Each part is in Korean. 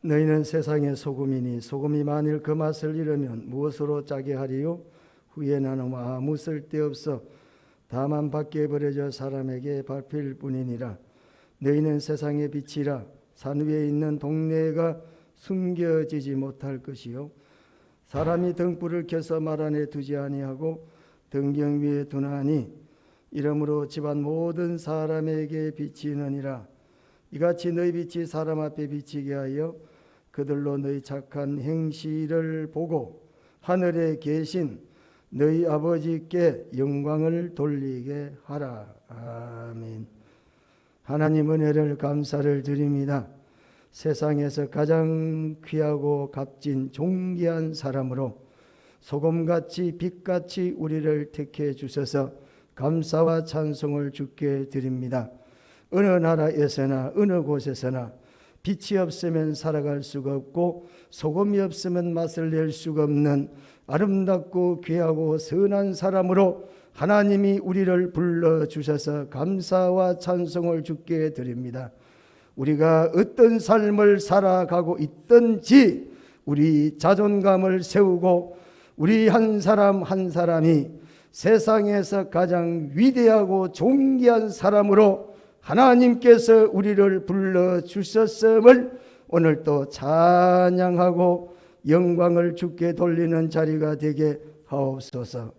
너희는 세상의 소금이니 소금이 만일 그 맛을 잃으면 무엇으로 짜게 하리요? 후에 나는 아무 쓸데없어 다만 밖에 버려져 사람에게 밟힐 뿐이니라. 너희는 세상의 빛이라. 산 위에 있는 동네가 숨겨지지 못할 것이요 사람이 등불을 켜서 말 안에 두지 아니하고 등경 위에 두나니 이러므로 집안 모든 사람에게 비치느니라. 이같이 너희 빛이 사람 앞에 비치게 하여 그들로 너희 착한 행실을 보고 하늘에 계신 너희 아버지께 영광을 돌리게 하라. 아멘. 하나님 은혜를 감사를 드립니다. 세상에서 가장 귀하고 값진 존귀한 사람으로 소금같이 빛같이 우리를 택해 주셔서 감사와 찬송을 주께 드립니다. 어느 나라에서나 어느 곳에서나 빛이 없으면 살아갈 수가 없고 소금이 없으면 맛을 낼 수가 없는 아름답고 귀하고 선한 사람으로 하나님이 우리를 불러주셔서 감사와 찬송을 주께 드립니다. 우리가 어떤 삶을 살아가고 있든지 우리 자존감을 세우고 우리 한 사람 한 사람이 세상에서 가장 위대하고 존귀한 사람으로 하나님께서 우리를 불러주셨음을 오늘 또 찬양하고 영광을 주께 돌리는 자리가 되게 하옵소서.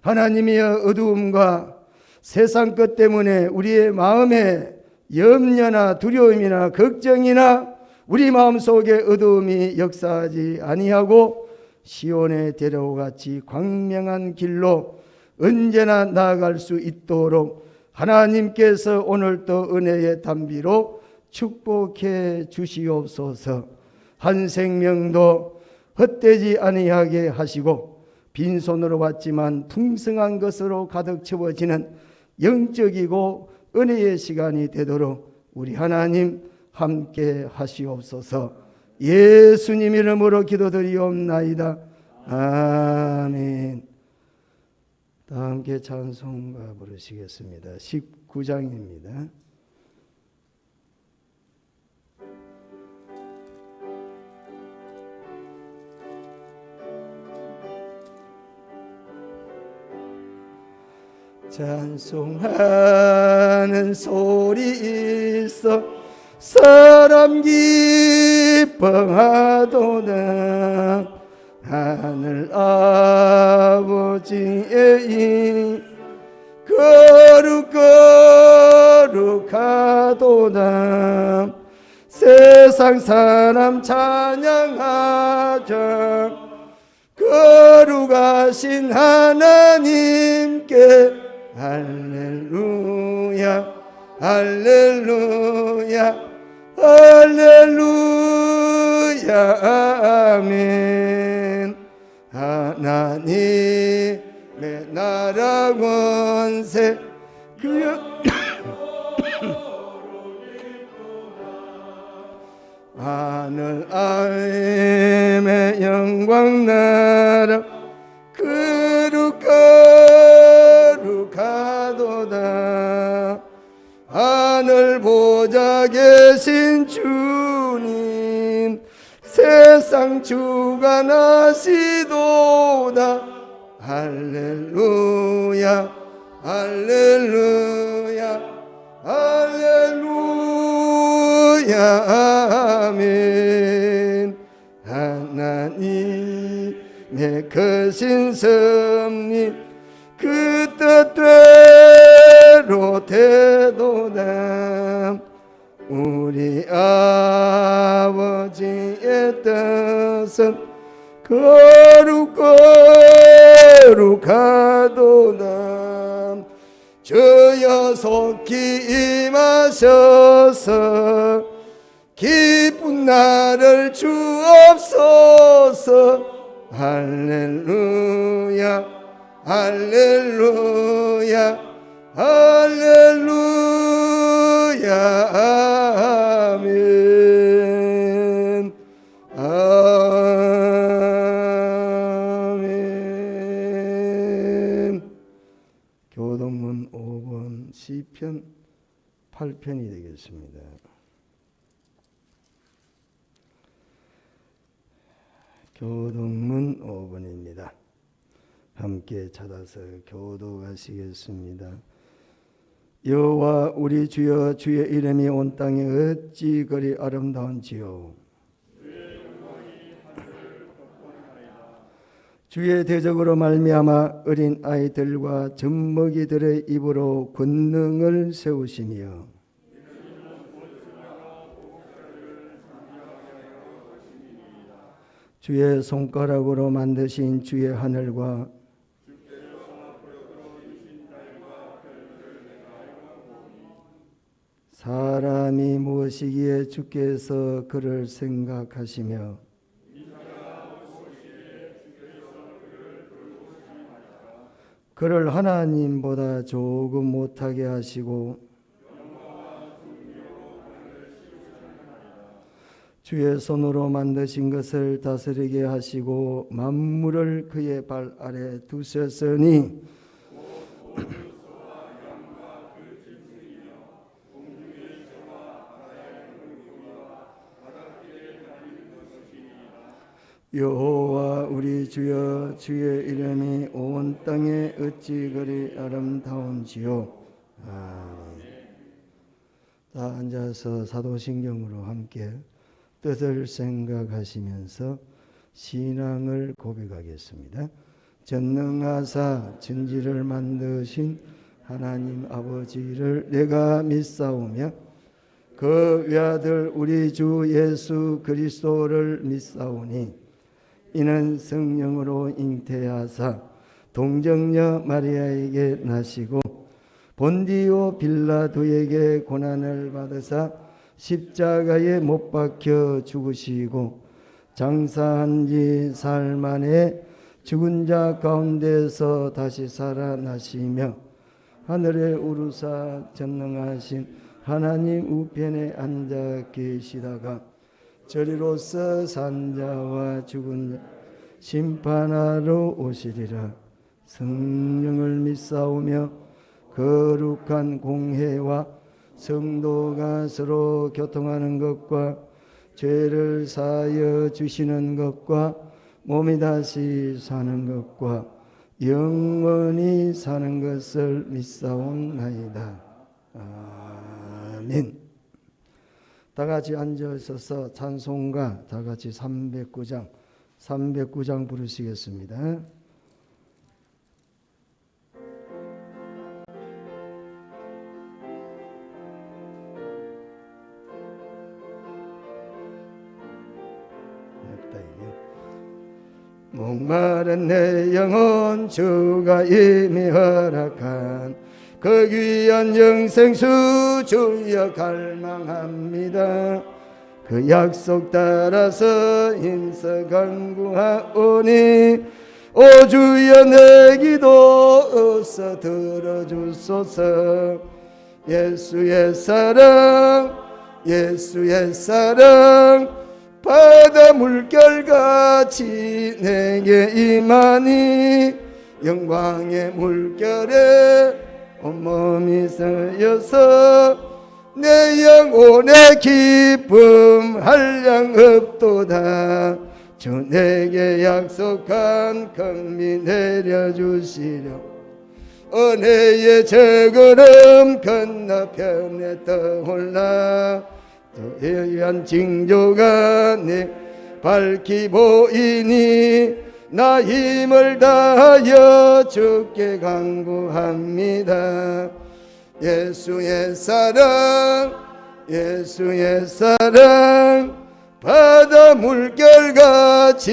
하나님이여, 어두움과 세상 것 때문에 우리의 마음에 염려나 두려움이나 걱정이나 우리 마음속에 어두움이 역사하지 아니하고 시온의 대로와 같이 광명한 길로 언제나 나아갈 수 있도록 하나님께서 오늘도 은혜의 담비로 축복해 주시옵소서. 한 생명도 헛되지 아니하게 하시고 빈손으로 왔지만 풍성한 것으로 가득 채워지는 영적이고 은혜의 시간이 되도록 우리 하나님 함께 하시옵소서. 예수님 이름으로 기도드리옵나이다. 아멘. 다 함께 찬송가 부르시겠습니다. 19장입니다. 찬송하는 소리 있어 사람 기뻐하도다. 하늘 아버지의 거룩하도다. 세상 사람 찬양하자. 거룩하신 하나님께 할렐루야 할렐루야 할렐루야 아멘. 하나님의 나라 권세 하늘 아임의 영광 나라 거룩하도다. 하늘 보좌 계신 주님 세상 주관하시도다. 할렐루야 할렐루야 할렐루야 아멘. 하나님의 크신 섭리 그 뜻대로 되도다. 우리 아버지의 뜻은 거룩하도다. 주여 속히 임하셔서 기쁜 날을 주옵소서. 할렐루야 할렐루야 할렐루야 아멘. 아멘. 교동문 5번 시편 8편이 되겠습니다. 교동문 5번입니다. 함께 찾아서 교도하시겠습니다. 여호와 우리 주여, 주의 이름이 온 땅에 어찌 그리 아름다운지요. 주의 대적으로 말미암아 어린 아이들과 젖먹이들의 입으로 권능을 세우시며 주의 손가락으로 만드신 주의 하늘과 사람이 무엇이기에 주께서 그를 생각하시며 그를 하나님보다 조금 못하게 하시고 주의 손으로 만드신 것을 다스리게 하시고 만물을 그의 발 아래 두셨으니 여호와 우리 주여, 주의 이름이 온 땅에 어찌 그리 아름다운지요. 아멘. 다 앉아서 사도신경으로 함께 뜻을 생각하시면서 신앙을 고백하겠습니다. 전능하사 천지를 만드신 하나님 아버지를 내가 믿사오며 그 외아들 우리 주 예수 그리스도를 믿사오니 이는 성령으로 잉태하사 동정녀 마리아에게 나시고 본디오 빌라도에게 고난을 받으사 십자가에 못 박혀 죽으시고 장사한 지 사흘 만에 죽은 자 가운데서 다시 살아나시며 하늘에 오르사 전능하신 하나님 우편에 앉아 계시다가 저리로서 산 자와 죽은 자 심판하러 오시리라. 성령을 믿사오며 거룩한 공회와 성도가 서로 교통하는 것과 죄를 사하여 주시는 것과 몸이 다시 사는 것과 영원히 사는 것을 믿사옵나이다. 아멘. 다 같이 앉으셔서 찬송가 다 같이 309장 부르시겠습니다. 목마른 내 영혼 주가 이미 허락한 그 귀한 영생수 주여 갈망합니다. 그 약속 따라서 힘써 간구하오니 오 주여 내 기도 어서 들어주소서. 예수의 사랑 예수의 사랑 바다 물결같이 내게 임하니 영광의 물결에 온몸이 서여서 내 영혼의 기쁨 한량 없도다. 주 내게 약속한 금리 내려주시려 은혜의 저걸음 건너편에 떠올라 너에 위한 징조가 내 밝히 보이니 나 힘을 다하여 주께 간구합니다. 예수의 사랑 예수의 사랑 바다 물결같이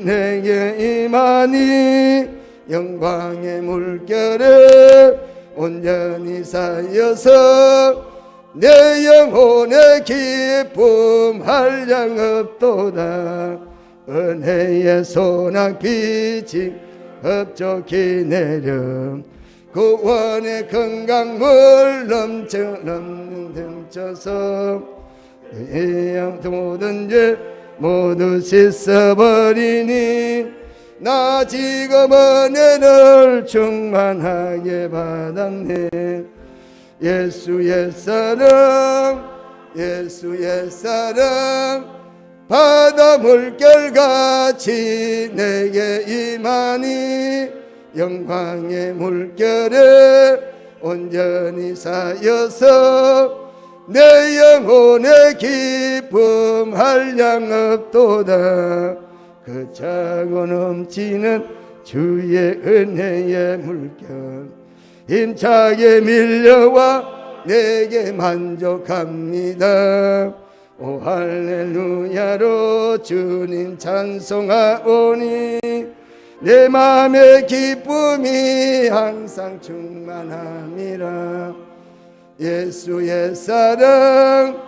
내게 임하니 영광의 물결에 온전히 쌓여서 내 영혼의 기쁨 한량 없도다. 은혜의 소낙빛이 흡족히 내려 구원의 건강물 넘쳐서 의 모든 죄 모두 씻어버리니 나 지금 은혜를 충만하게 받았네. 예수의 사랑 예수의 사랑 바다 물결같이 내게 임하니 영광의 물결에 온전히 쌓여서 내 영혼의 기쁨 한량 없도다. 그 차고 넘치는 주의 은혜의 물결 힘차게 밀려와 내게 만족합니다. 오 할렐루야로 주님 찬송하오니 내 마음의 기쁨이 항상 충만함이라. 예수의 사랑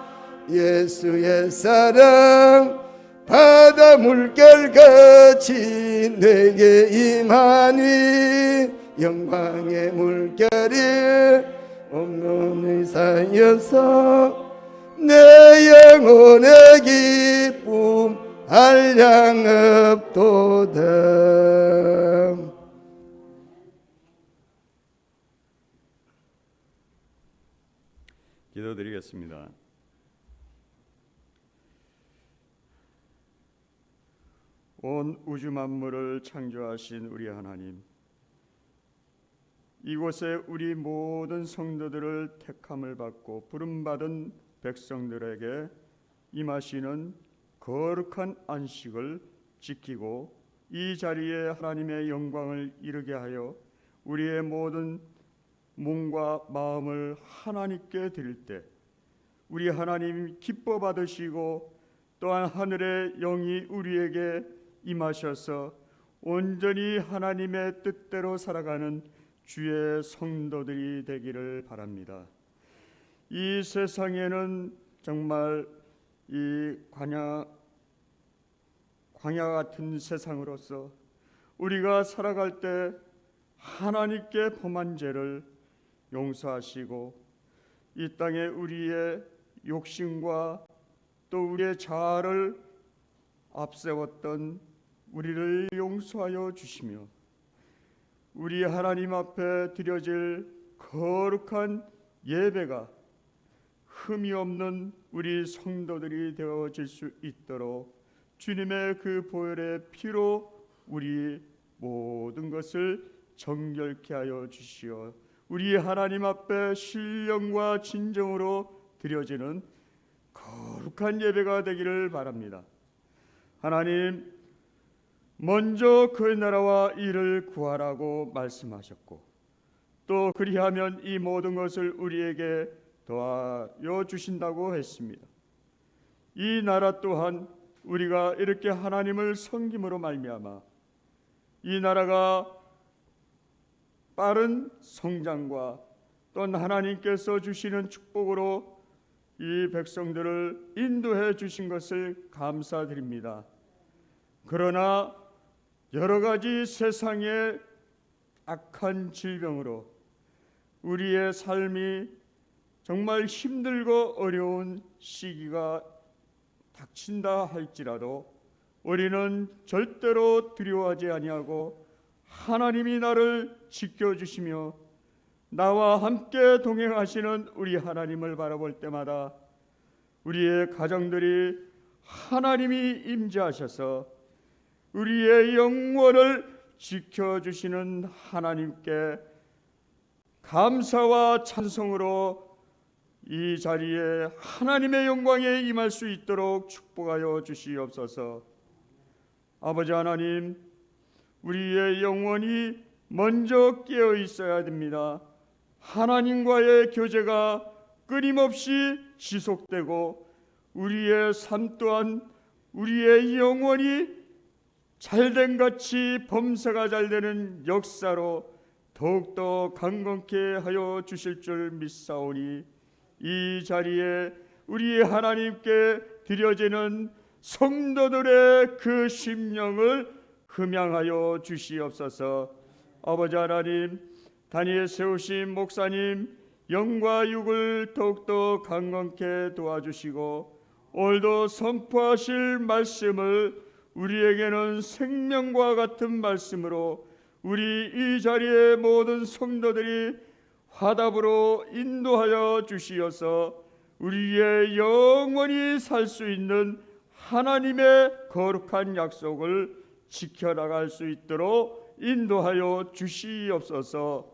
예수의 사랑 바다 물결같이 내게 임하니 영광의 물결이 온몸을 쌓여서 내 영혼의 기쁨 한량 없도다. 기도드리겠습니다. 온 우주 만물을 창조하신 우리 하나님, 이곳에 우리 모든 성도들을 택함을 받고 부름받은 백성들에게 임하시는 거룩한 안식을 지키고 이 자리에 하나님의 영광을 이루게 하여 우리의 모든 몸과 마음을 하나님께 드릴 때 우리 하나님 기뻐 받으시고 또한 하늘의 영이 우리에게 임하셔서 온전히 하나님의 뜻대로 살아가는 주의 성도들이 되기를 바랍니다. 이 세상에는 정말 이 광야 같은 세상으로서 우리가 살아갈 때 하나님께 범한 죄를 용서하시고 이 땅에 우리의 욕심과 또 우리의 자아를 앞세웠던 우리를 용서하여 주시며 우리 하나님 앞에 드려질 거룩한 예배가 흠이 없는 우리 성도들이 되어질 수 있도록 주님의 그 보혈의 피로 우리 모든 것을 정결케 하여 주시어 우리 하나님 앞에 신령과 진정으로 드려지는 거룩한 예배가 되기를 바랍니다. 하나님, 먼저 그의 나라와 이를 구하라고 말씀하셨고 또 그리하면 이 모든 것을 우리에게 더하여 주신다고 했습니다. 이 나라 또한 우리가 이렇게 하나님을 섬김으로 말미암아 이 나라가 빠른 성장과 또한 하나님께서 주시는 축복으로 이 백성들을 인도해 주신 것을 감사드립니다. 그러나 여러 가지 세상의 악한 질병으로 우리의 삶이 정말 힘들고 어려운 시기가 닥친다 할지라도 우리는 절대로 두려워하지 아니하고 하나님이 나를 지켜주시며 나와 함께 동행하시는 우리 하나님을 바라볼 때마다 우리의 가정들이 하나님이 임재하셔서 우리의 영혼을 지켜주시는 하나님께 감사와 찬송으로 이 자리에 하나님의 영광에 임할 수 있도록 축복하여 주시옵소서. 아버지 하나님, 우리의 영혼이 먼저 깨어 있어야 됩니다. 하나님과의 교제가 끊임없이 지속되고 우리의 삶 또한 우리의 영혼이 잘된 같이 범사가 잘되는 역사로 더욱더 강건케 하여 주실 줄 믿사오니 이 자리에 우리 하나님께 드려지는 성도들의 그 심령을 흠양하여 주시옵소서. 아버지 하나님, 단위에 세우신 목사님 영과 육을 더욱더 강건케 도와주시고 오늘도 선포하실 말씀을 우리에게는 생명과 같은 말씀으로 우리 이 자리의 모든 성도들이 화답으로 인도하여 주시어서 우리의 영원히 살 수 있는 하나님의 거룩한 약속을 지켜나갈 수 있도록 인도하여 주시옵소서.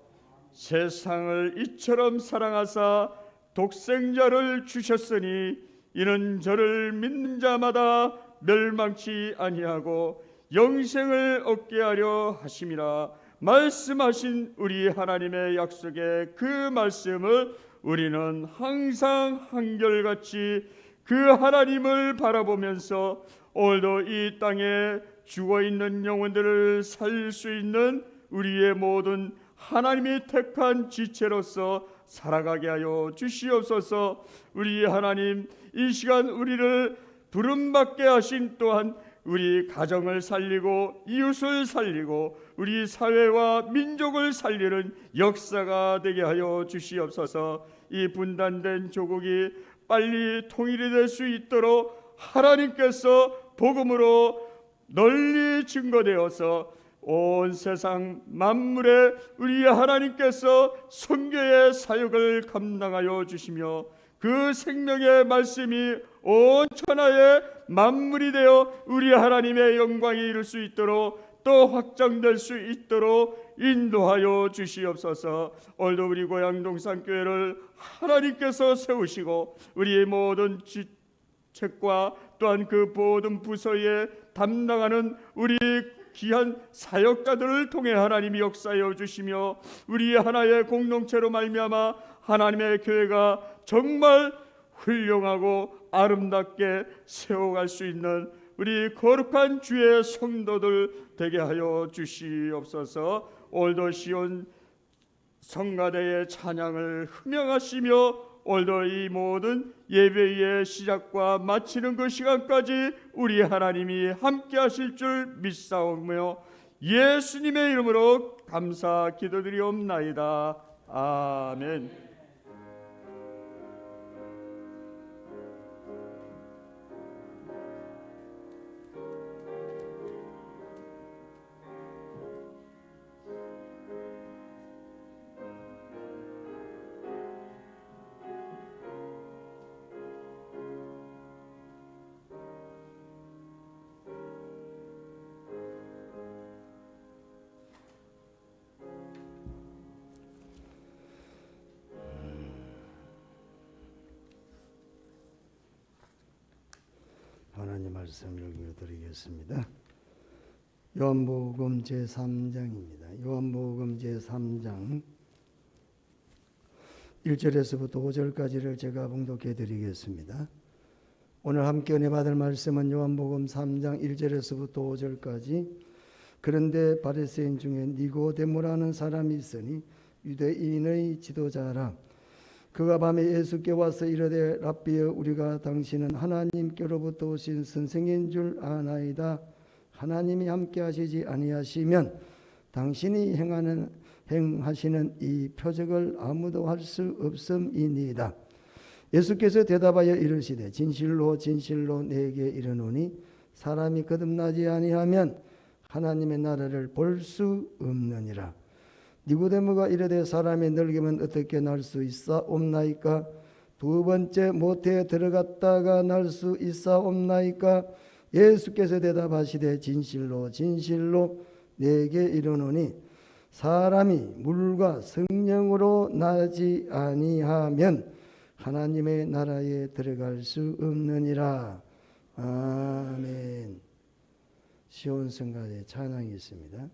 세상을 이처럼 사랑하사 독생자를 주셨으니 이는 저를 믿는 자마다 멸망치 아니하고 영생을 얻게 하려 하심이라 말씀하신 우리 하나님의 약속의 그 말씀을 우리는 항상 한결같이 그 하나님을 바라보면서 오늘도 이 땅에 죽어있는 영혼들을 살릴 수 있는 우리의 모든 하나님이 택한 지체로서 살아가게 하여 주시옵소서. 우리 하나님, 이 시간 우리를 부름받게 하신 또한 우리 가정을 살리고 이웃을 살리고 우리 사회와 민족을 살리는 역사가 되게 하여 주시옵소서. 이 분단된 조국이 빨리 통일이 될 수 있도록 하나님께서 복음으로 널리 증거되어서 온 세상 만물에 우리 하나님께서 선교의 사역을 감당하여 주시며 그 생명의 말씀이 온 천하의 만물이 되어 우리 하나님의 영광에 이를 수 있도록 또 확장될 수 있도록 인도하여 주시옵소서. 오늘도 우리 고향 동산교회를 하나님께서 세우시고 우리의 모든 책과 또한 그 모든 부서에 담당하는 우리 귀한 사역자들을 통해 하나님이 역사하여 주시며 우리 하나의 공동체로 말미암아 하나님의 교회가 정말 훌륭하고 아름답게 세워갈 수 있는 우리 거룩한 주의 성도들 되게 하여 주시옵소서. 오늘도 시온 성가대의 찬양을 흥명하시며 오늘도 이 모든 예배의 시작과 마치는 그 시간까지 우리 하나님이 함께 하실 줄 믿사오며 예수님의 이름으로 감사 기도드리옵나이다. 아멘. 하나님 말씀을 읽어드리겠습니다. 요한복음 제3장입니다. 요한복음 제3장 1절에서부터 5절까지를 제가 봉독해 드리겠습니다. 오늘 함께 은혜 받을 말씀은 요한복음 3장 1절에서부터 5절까지. 그런데 바리새인 중에 니고데모라는 사람이 있으니 유대인의 지도자라. 그가 밤에 예수께 와서 이르되 랍비여, 우리가 당신은 하나님께로부터 오신 선생인 줄 아나이다. 하나님이 함께 하시지 아니하시면 당신이 행하시는 이 표적을 아무도 할 수 없음이니이다. 예수께서 대답하여 이르시되 진실로 진실로 내게 이르노니 사람이 거듭나지 아니하면 하나님의 나라를 볼 수 없느니라. 니고데모가 이르되 사람이 늙으면 어떻게 날 수 있사옵나이까? 두 번째 모태에 들어갔다가 날 수 있사옵나이까? 예수께서 대답하시되 진실로 진실로 내게 이르노니 사람이 물과 성령으로 나지 아니하면 하나님의 나라에 들어갈 수 없느니라. 아멘. 시온 성가대 찬양이 있습니다.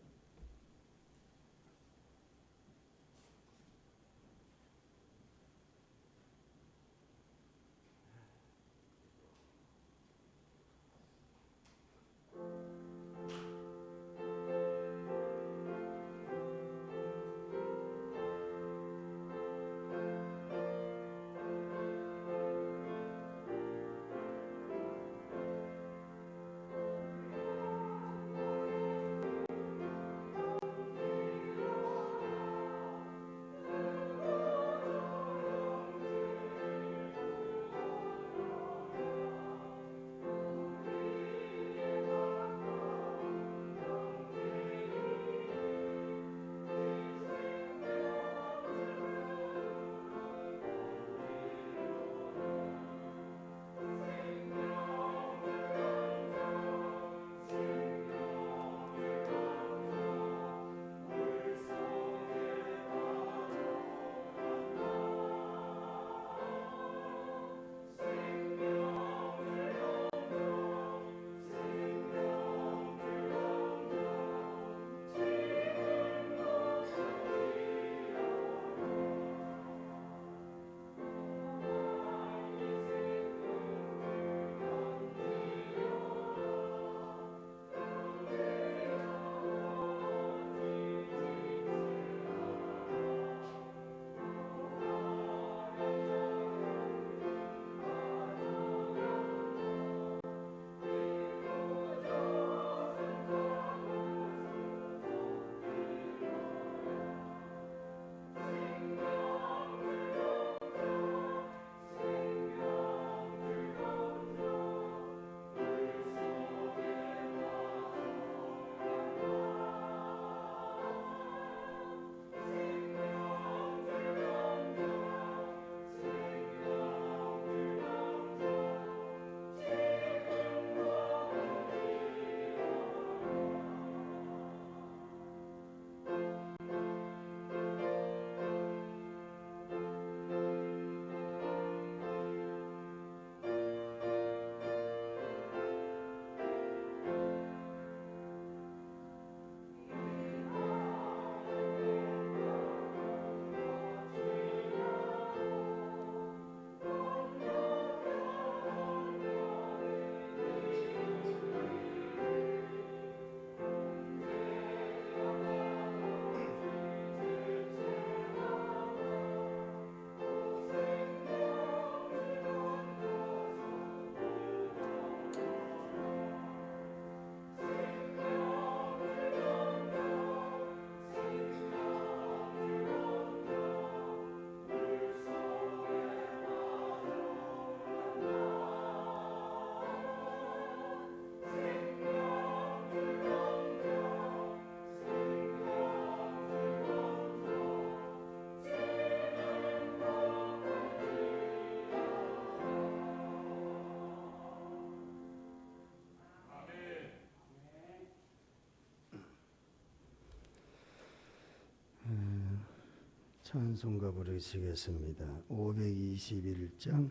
찬송가 부르시겠습니다. 521장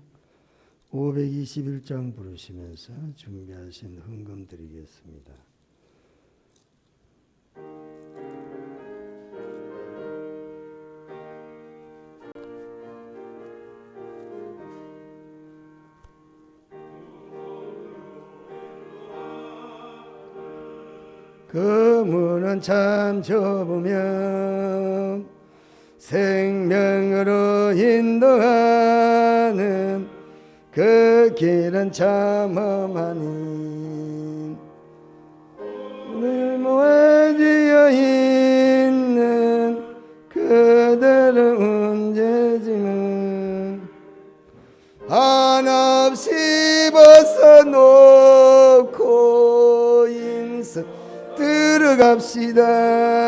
부르시면서 준비하신 헌금 드리겠습니다. 그 문은 참 좁으면 생명으로 인도하는 그 길은 참 험하니 오늘 모아지어 있는 그대를 문제지만 한없이 벗어놓고 인생 들어갑시다.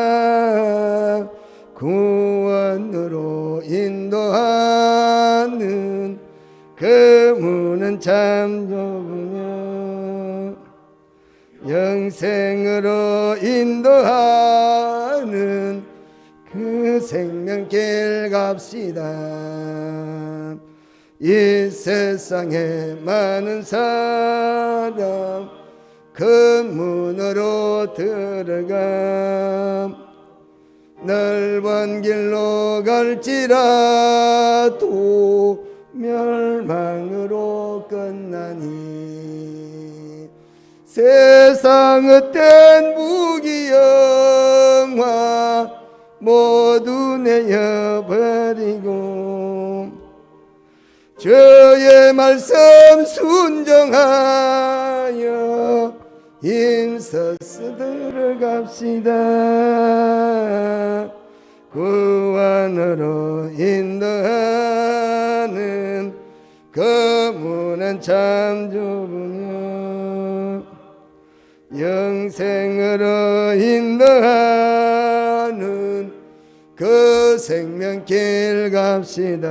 구원으로 인도하는 그 문은 참 좁으며 영생으로 인도하는 그 생명길 갑시다. 이 세상에 많은 사람 그 문으로 들어가 넓은 길로 갈지라도 멸망으로 끝나니 세상 헛된 무기영화 모두 내어버리고 주의 말씀 순종하여 힘써서 들어갑시다. 구원으로 인도하는 그 문은 참 좁으며 영생으로 인도하는 그 생명길 갑시다.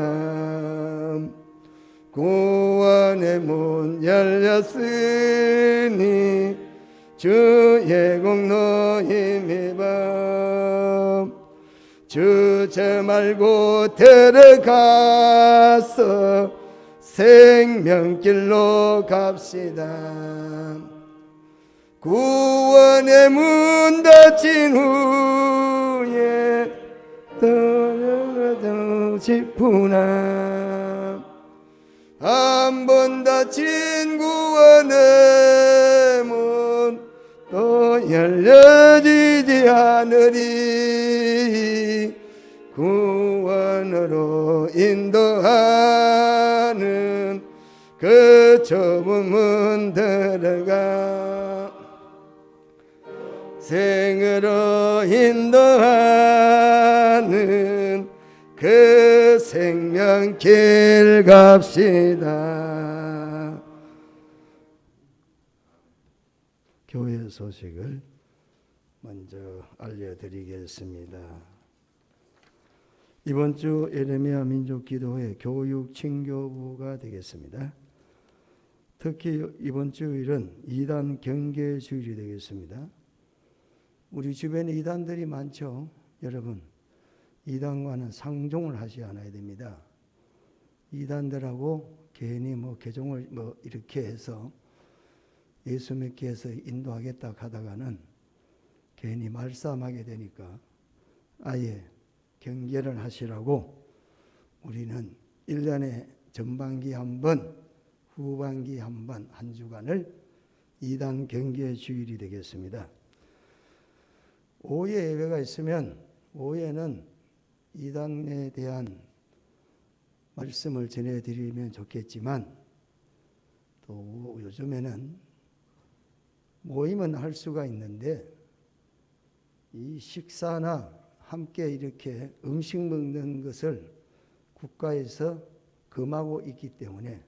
구원의 문 열렸으니 주의 공로 힘입어 주저 말고 들어가서 생명길로 갑시다. 구원의 문 닫힌 후에 떨어져 싶으나 한 번 닫힌 구원의 문 또 열려지지 않으리. 구원으로 인도하는 그 좁은 문 들어가 생으로 인도하는 그 생명길 갑시다. 교회 소식을 먼저 알려드리겠습니다. 이번 주 예레미야 민족기도회 교육 친교부가 되겠습니다. 특히 이번 주일은 이단 경계 주일이 되겠습니다. 우리 주변에 이단들이 많죠. 여러분, 이단과는 상종을 하지 않아야 됩니다. 이단들하고 괜히 개종을 이렇게 해서 예수 믿게 해서 인도하겠다 하다가는 괜히 말싸움하게 되니까 아예 경계를 하시라고 우리는 1년에 전반기 한 번, 후반기 한 번, 한 주간을 이단 경계 주일이 되겠습니다. 오해 예배가 있으면 오해는 이단에 대한 말씀을 전해드리면 좋겠지만 또 요즘에는 모임은 할 수가 있는데 이 식사나 함께 이렇게 음식 먹는 것을 국가에서 금하고 있기 때문에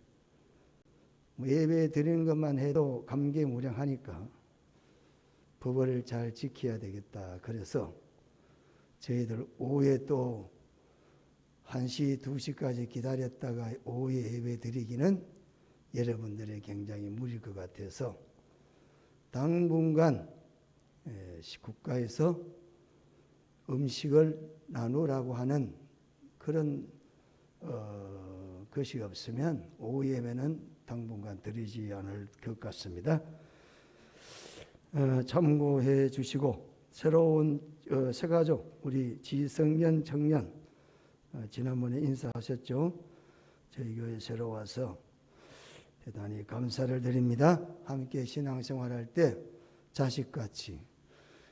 예배 드리는 것만 해도 감개무량하니까 법을 잘 지켜야 되겠다. 그래서 저희들 오후에 또 1시, 2시까지 기다렸다가 오후에 예배 드리기는 여러분들의 굉장히 무리일 것 같아서 당분간 국가에서 음식을 나누라고 하는 그런 것이 없으면 오후 예배는 당분간 드리지 않을 것 같습니다. 참고해 주시고 새로운 새가족 우리 지성년 청년 지난번에 인사하셨죠. 저희 교회 새로 와서 대단히 감사를 드립니다. 함께 신앙생활할 때 자식같이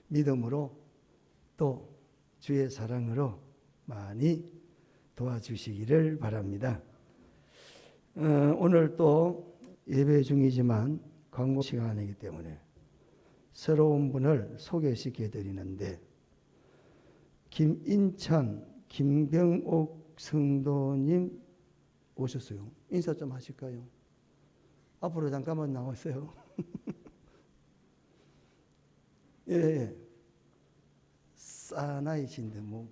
믿음으로 또 주의 사랑으로 많이 도와주시기를 바랍니다. 오늘 또 예배 중이지만 광고 시간이기 때문에 새로운 분을 소개시켜 드리는데 김인찬, 김병옥 성도님 오셨어요. 인사 좀 하실까요? 앞으로 잠깐만 나오세요. 예, 사나이신데 뭐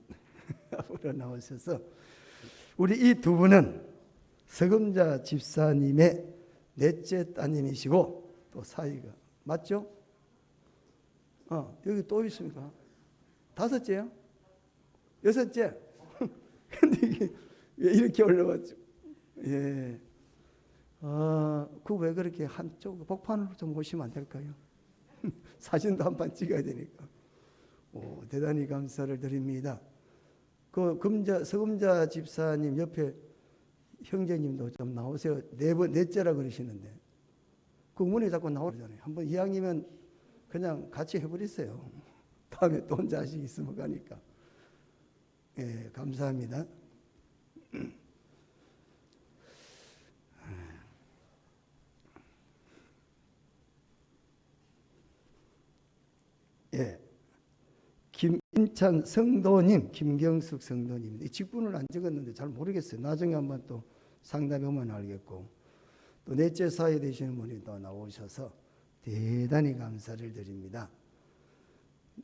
앞으로 나오셔서 우리 이 두 분은 서금자 집사님의 넷째 따님이시고 또 사이가 맞죠? 여기 또 있습니까? 다섯째요? 여섯째? 근데 이게 왜 이렇게 올라왔죠? 예. 그 왜 그렇게 한쪽 복판으로 좀 오시면 안 될까요? 사진도 한 판 찍어야 되니까. 대단히 감사를 드립니다. 그 서금자 집사님 옆에 형제님도 좀 나오세요. 넷째라 그러시는데 그 문에 자꾸 나오잖아요. 한번 이왕이면 그냥 같이 해버리세요. 다음에 또 혼자 자식 있으면 가니까. 예, 감사합니다. 예, 김인찬 성도님, 김경숙 성도님. 이 직분을 안 적었는데 잘 모르겠어요. 나중에 한번 또 상담해 보면 알겠고, 또 넷째 사이 되시는 분이 또 나오셔서 대단히 감사를 드립니다.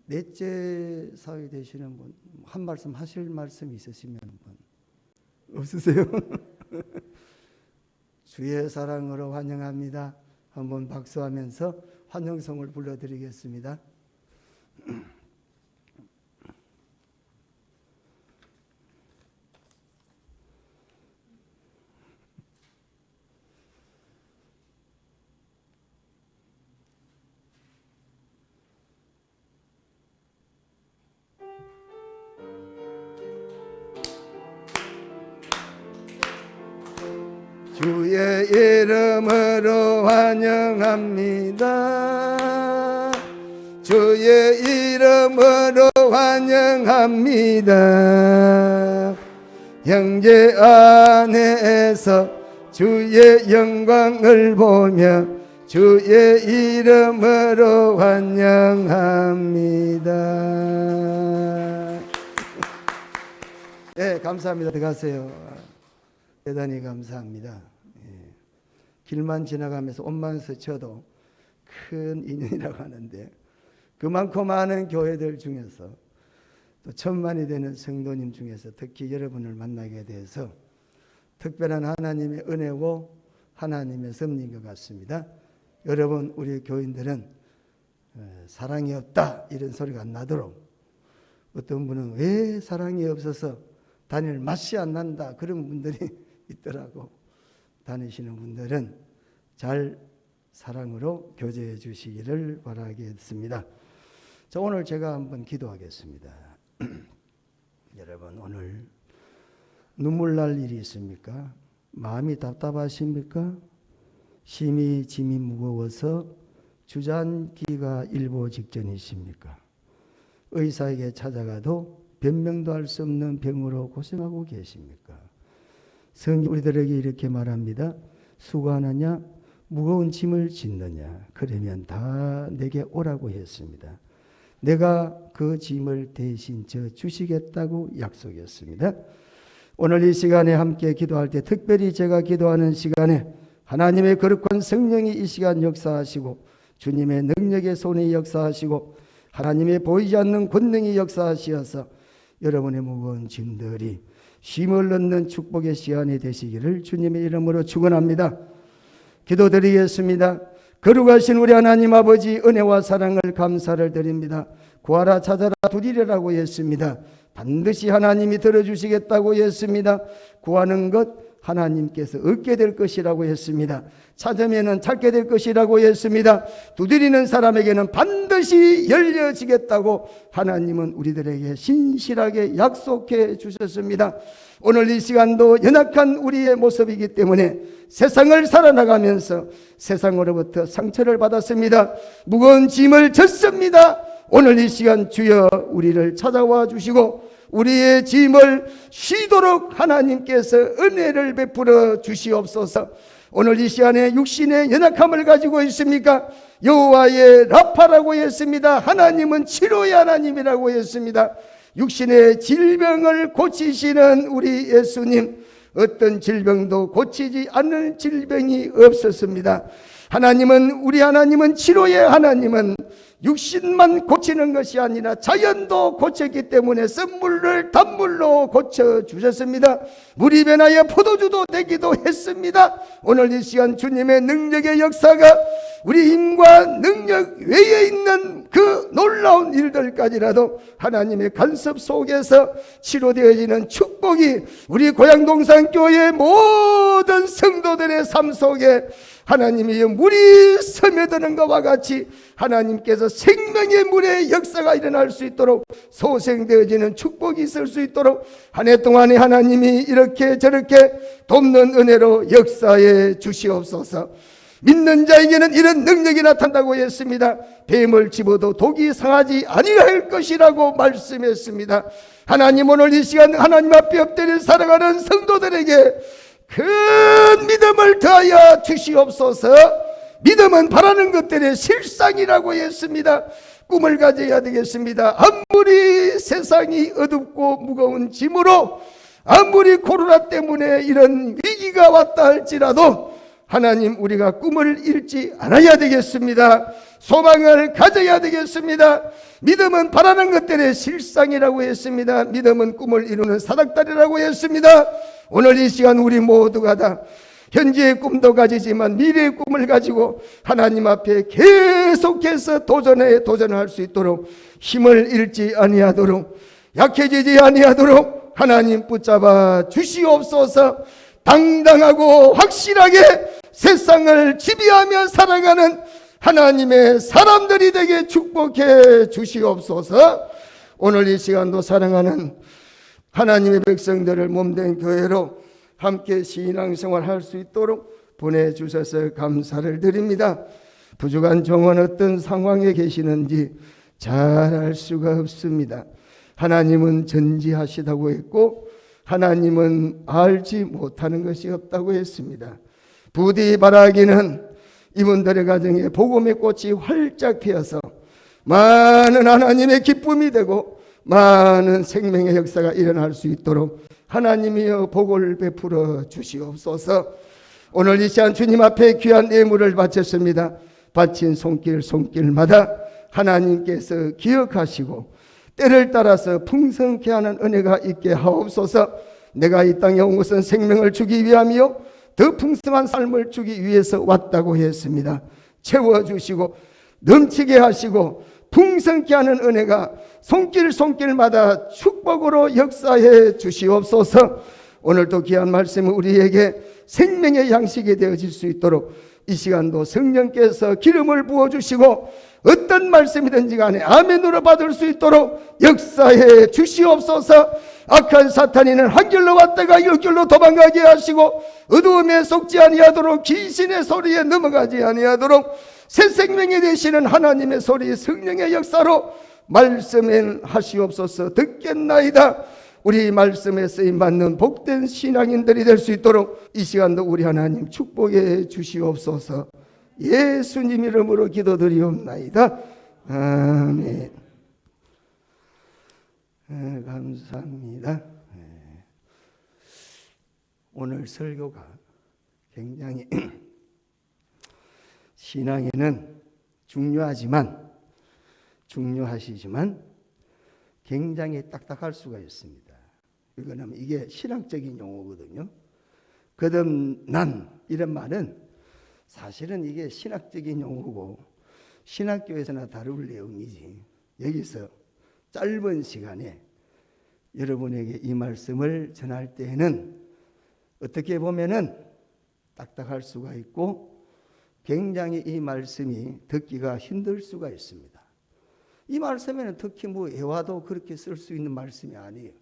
넷째 사위 되시는 분, 한 말씀 하실 말씀 있으시면 없으세요? 주의 사랑으로 환영합니다. 한번 박수하면서 환영성을 불러드리겠습니다. 주의 이름으로 환영합니다. 주의 이름으로 환영합니다. 형제 안에서 주의 영광을 보며 주의 이름으로 환영합니다. 네, 감사합니다. 들어가세요. 대단히 감사합니다. 예. 길만 지나가면서 옷만 스쳐도 큰 인연이라고 하는데 그만큼 많은 교회들 중에서 또 천만이 되는 성도님 중에서 특히 여러분을 만나게 돼서 특별한 하나님의 은혜고 하나님의 섭리인 것 같습니다. 여러분 우리 교인들은 사랑이 없다 이런 소리가 안 나도록 어떤 분은 왜 사랑이 없어서 다닐 맛이 안 난다 그런 분들이 있더라고. 다니시는 분들은 잘 사랑으로 교제해 주시기를 바라겠습니다. 자, 오늘 제가 한번 기도하겠습니다. 여러분 오늘 눈물 날 일이 있습니까? 마음이 답답하십니까? 심히 짐이 무거워서 주저앉기가 일보 직전이십니까? 의사에게 찾아가도 변명도 할 수 없는 병으로 고생하고 계십니까? 성경 우리들에게 이렇게 말합니다. 수고하느냐 무거운 짐을 짓느냐 그러면 다 내게 오라고 했습니다. 내가 그 짐을 대신 져 주시겠다고 약속했습니다. 오늘 이 시간에 함께 기도할 때 특별히 제가 기도하는 시간에 하나님의 거룩한 성령이 이 시간 역사하시고 주님의 능력의 손이 역사하시고 하나님의 보이지 않는 권능이 역사하시어서 여러분의 무거운 짐들이 쉼을 얻는 축복의 시간이 되시기를 주님의 이름으로 축원합니다. 기도드리겠습니다. 거룩하신 우리 하나님 아버지 은혜와 사랑을 감사를 드립니다. 구하라 찾아라 두드리라고 했습니다. 반드시 하나님이 들어주시겠다고 했습니다. 구하는 것 하나님께서 얻게 될 것이라고 했습니다. 찾으면 찾게 될 것이라고 했습니다. 두드리는 사람에게는 반드시 열려지겠다고 하나님은 우리들에게 신실하게 약속해 주셨습니다. 오늘 이 시간도 연약한 우리의 모습이기 때문에 세상을 살아나가면서 세상으로부터 상처를 받았습니다. 무거운 짐을 졌습니다. 오늘 이 시간 주여 우리를 찾아와 주시고 우리의 짐을 쉬도록 하나님께서 은혜를 베풀어 주시옵소서. 오늘 이 시간에 육신의 연약함을 가지고 있습니까? 여호와의 라파라고 했습니다. 하나님은 치료의 하나님이라고 했습니다. 육신의 질병을 고치시는 우리 예수님, 어떤 질병도 고치지 않는 질병이 없었습니다. 우리 하나님은 치료의 하나님은 육신만 고치는 것이 아니라 자연도 고쳤기 때문에 쓴물을 단물로 고쳐주셨습니다. 물이 변하여 포도주도 되기도 했습니다. 오늘 이 시간 주님의 능력의 역사가 우리 힘과 능력 외에 있는 그 놀라운 일들까지라도 하나님의 간섭 속에서 치료되어지는 축복이 우리 고양동산교회 모든 성도들의 삶 속에 하나님의 물이 스며드는 것과 같이 하나님께서 생명의 물의 역사가 일어날 수 있도록 소생되어지는 축복이 있을 수 있도록 한 해 동안에 하나님이 이렇게 저렇게 돕는 은혜로 역사해 주시옵소서. 믿는 자에게는 이런 능력이 나타난다고 했습니다. 뱀을 집어도 독이 상하지 아니할 것이라고 말씀했습니다. 하나님, 오늘 이 시간 하나님 앞에 엎드려 살아가는 성도들에게 큰 믿음을 더하여 주시옵소서. 믿음은 바라는 것들의 실상이라고 했습니다. 꿈을 가져야 되겠습니다. 아무리 세상이 어둡고 무거운 짐으로, 아무리 코로나 때문에 이런 위기가 왔다 할지라도 하나님, 우리가 꿈을 잃지 않아야 되겠습니다. 소망을 가져야 되겠습니다. 믿음은 바라는 것들의 실상이라고 했습니다. 믿음은 꿈을 이루는 사닥다리라고 했습니다. 오늘 이 시간 우리 모두가 다 현재의 꿈도 가지지만 미래의 꿈을 가지고 하나님 앞에 계속해서 도전할 수 있도록, 힘을 잃지 아니하도록, 약해지지 아니하도록 하나님 붙잡아 주시옵소서. 당당하고 확실하게 세상을 지배하며 살아가는 하나님의 사람들이 되게 축복해 주시옵소서. 오늘 이 시간도 사랑하는 하나님의 백성들을 몸된 교회로 함께 신앙생활 할 수 있도록 보내주셔서 감사를 드립니다. 부족한 종은 어떤 상황에 계시는지 잘 알 수가 없습니다. 하나님은 전지하시다고 했고 하나님은 알지 못하는 것이 없다고 했습니다. 부디 바라기는 이분들의 가정에 복음의 꽃이 활짝 피어서 많은 하나님의 기쁨이 되고 많은 생명의 역사가 일어날 수 있도록 하나님이여 복을 베풀어 주시옵소서. 오늘 이 시간 주님 앞에 귀한 예물을 바쳤습니다. 바친 손길마다 하나님께서 기억하시고 때를 따라서 풍성케 하는 은혜가 있게 하옵소서. 내가 이 땅에 온 것은 생명을 주기 위함이요 더 풍성한 삶을 주기 위해서 왔다고 했습니다. 채워주시고 넘치게 하시고 풍성케 하는 은혜가 손길마다 축복으로 역사해 주시옵소서. 오늘도 귀한 말씀은 우리에게 생명의 양식이 되어질 수 있도록 이 시간도 성령께서 기름을 부어주시고 어떤 말씀이든지 간에 아멘으로 받을 수 있도록 역사해 주시옵소서. 악한 사탄이는 한 길로 왔다가 열 길로 도망가게 하시고 어두움에 속지 아니하도록 귀신의 소리에 넘어가지 아니하도록 새 생명이 되시는 하나님의 소리 성령의 역사로 말씀하시옵소서. 듣겠나이다. 우리 말씀에 쓰임받는 복된 신앙인들이 될 수 있도록 이 시간도 우리 하나님 축복해 주시옵소서. 예수님 이름으로 기도드리옵나이다. 아멘. 감사합니다. 오늘 설교가 굉장히 신앙에는 중요하시지만 굉장히 딱딱할 수가 있습니다. 이거는 이게 신학적인 용어거든요. 거듭난 이런 말은 사실은 이게 신학적인 용어고 신학교에서나 다룰 내용이지 여기서 짧은 시간에 여러분에게 이 말씀을 전할 때에는 어떻게 보면은 딱딱할 수가 있고 굉장히 이 말씀이 듣기가 힘들 수가 있습니다. 이 말씀에는 특히 애와도 그렇게 쓸 수 있는 말씀이 아니에요.